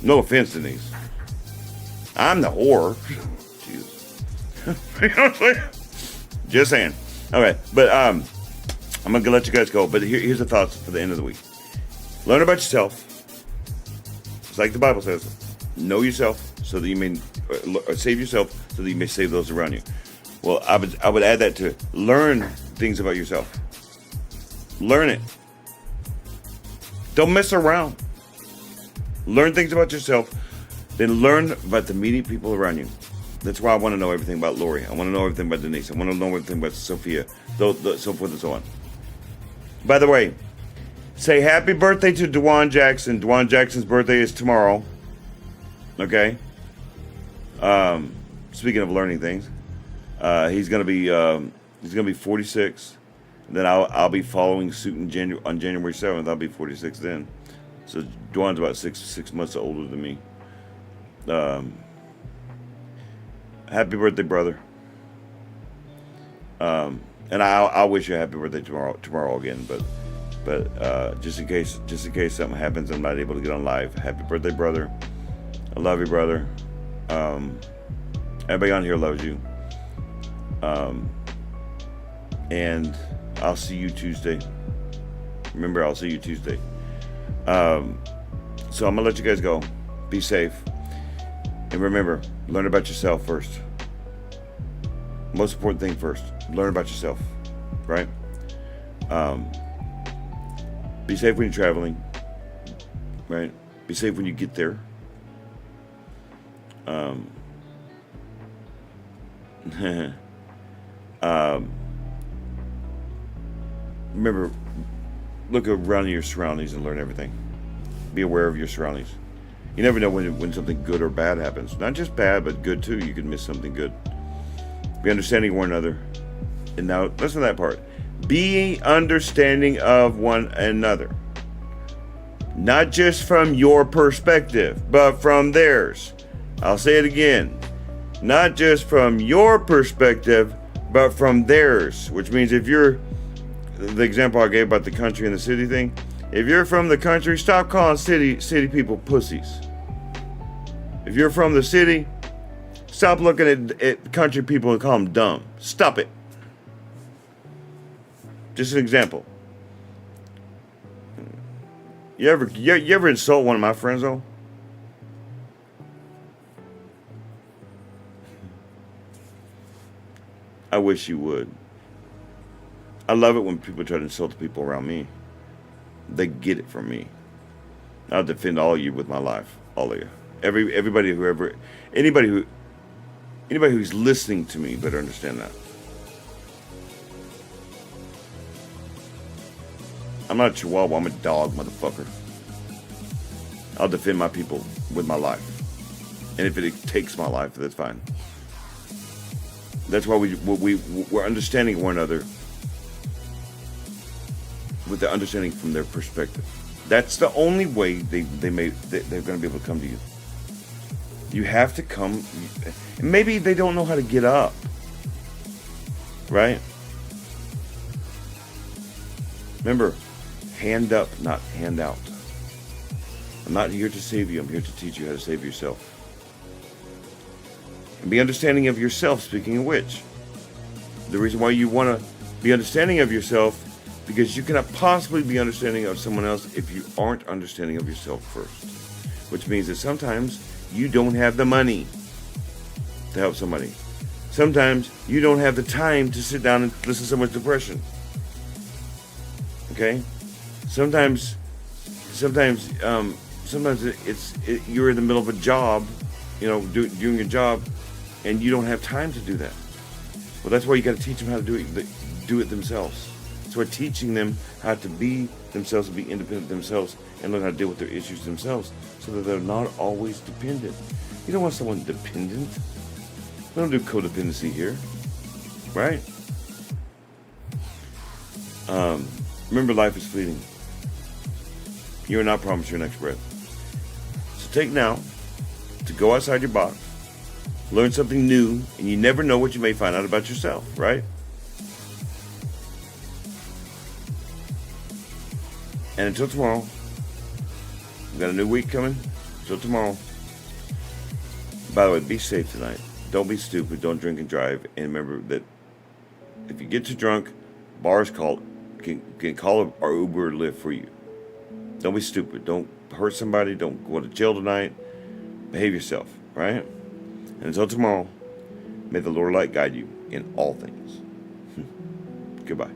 No offense, Denise. I'm the whore. Jesus. You know what I'm saying? Just saying. All right, but I'm going to let you guys go. But here's the thoughts for the end of the week. Learn about yourself. It's like the Bible says. Know yourself so that you may save yourself so that you may save those around you. Well, I would add that to learn things about yourself. Learn it. Don't mess around. Learn things about yourself. Then learn about the immediate people around you. That's why I want to know everything about Lori. I want to know everything about Denise. I want to know everything about Sophia. So forth and so on. By the way, say happy birthday to Dwan Jackson. Dwan Jackson's birthday is tomorrow. Okay. Speaking of learning things, he's gonna be 46. And then I'll be following suit on January 7th. I'll be 46 then. So Dwan's about six months older than me. Happy birthday, brother. And I'll wish you a happy birthday tomorrow again. But But just in case something happens, I'm not able to get on live. Happy birthday, brother. I love you, brother. Everybody on here loves you. And I'll see you Tuesday. Remember, I'll see you Tuesday. So I'm gonna let you guys go. Be safe. And remember, learn about yourself first. Most important thing first. Learn about yourself. Right? Be safe when you're traveling. Right? Be safe when you get there. Remember, look around your surroundings and learn everything. Be aware of your surroundings. You never know when something good or bad happens. Not just bad, but good too. You can miss something good. Be understanding of one another. And now, listen to that part. Be understanding of one another. Not just from your perspective, but from theirs. I'll say it again. Not just from your perspective, but from theirs. Which means if you're, the example I gave about the country and the city thing, if you're from the country, stop calling city people pussies. If you're from the city, stop looking at country people and call them dumb. Stop it. Just an example. You ever insult one of my friends though? I wish you would. I love it when people try to insult the people around me. They get it from me. I'll defend all of you with my life. All of you. Anybody who's listening to me better understand that. I'm not a chihuahua, I'm a dog, motherfucker. I'll defend my people with my life. And if it takes my life, that's fine. That's why we're understanding one another with the understanding from their perspective. That's the only way they're going to be able to come to you. You have to come. Maybe they don't know how to get up, right? Remember, hand up, not hand out. I'm not here to save you. I'm here to teach you how to save yourself. And be understanding of yourself, speaking of which. The reason why you want to be understanding of yourself, because you cannot possibly be understanding of someone else if you aren't understanding of yourself first. Which means that sometimes you don't have the money to help somebody. Sometimes you don't have the time to sit down and listen to someone's depression. Okay? Sometimes you're in the middle of a job, doing a job, and you don't have time to do that. Well, that's why you got to teach them how to do it themselves. So we're teaching them how to be themselves and be independent themselves and learn how to deal with their issues themselves so that they're not always dependent. You don't want someone dependent. We don't do codependency here, right? Remember, life is fleeting. You are not promised your next breath. So take now to go outside your box, learn something new, and you never know what you may find out about yourself, right? And until tomorrow, we've got a new week coming. Until tomorrow. By the way, be safe tonight. Don't be stupid. Don't drink and drive. And remember that if you get too drunk, bars can call our Uber or Lyft for you. Don't be stupid. Don't hurt somebody. Don't go to jail tonight. Behave yourself, right? And until tomorrow, may the Lord light guide you in all things. Goodbye.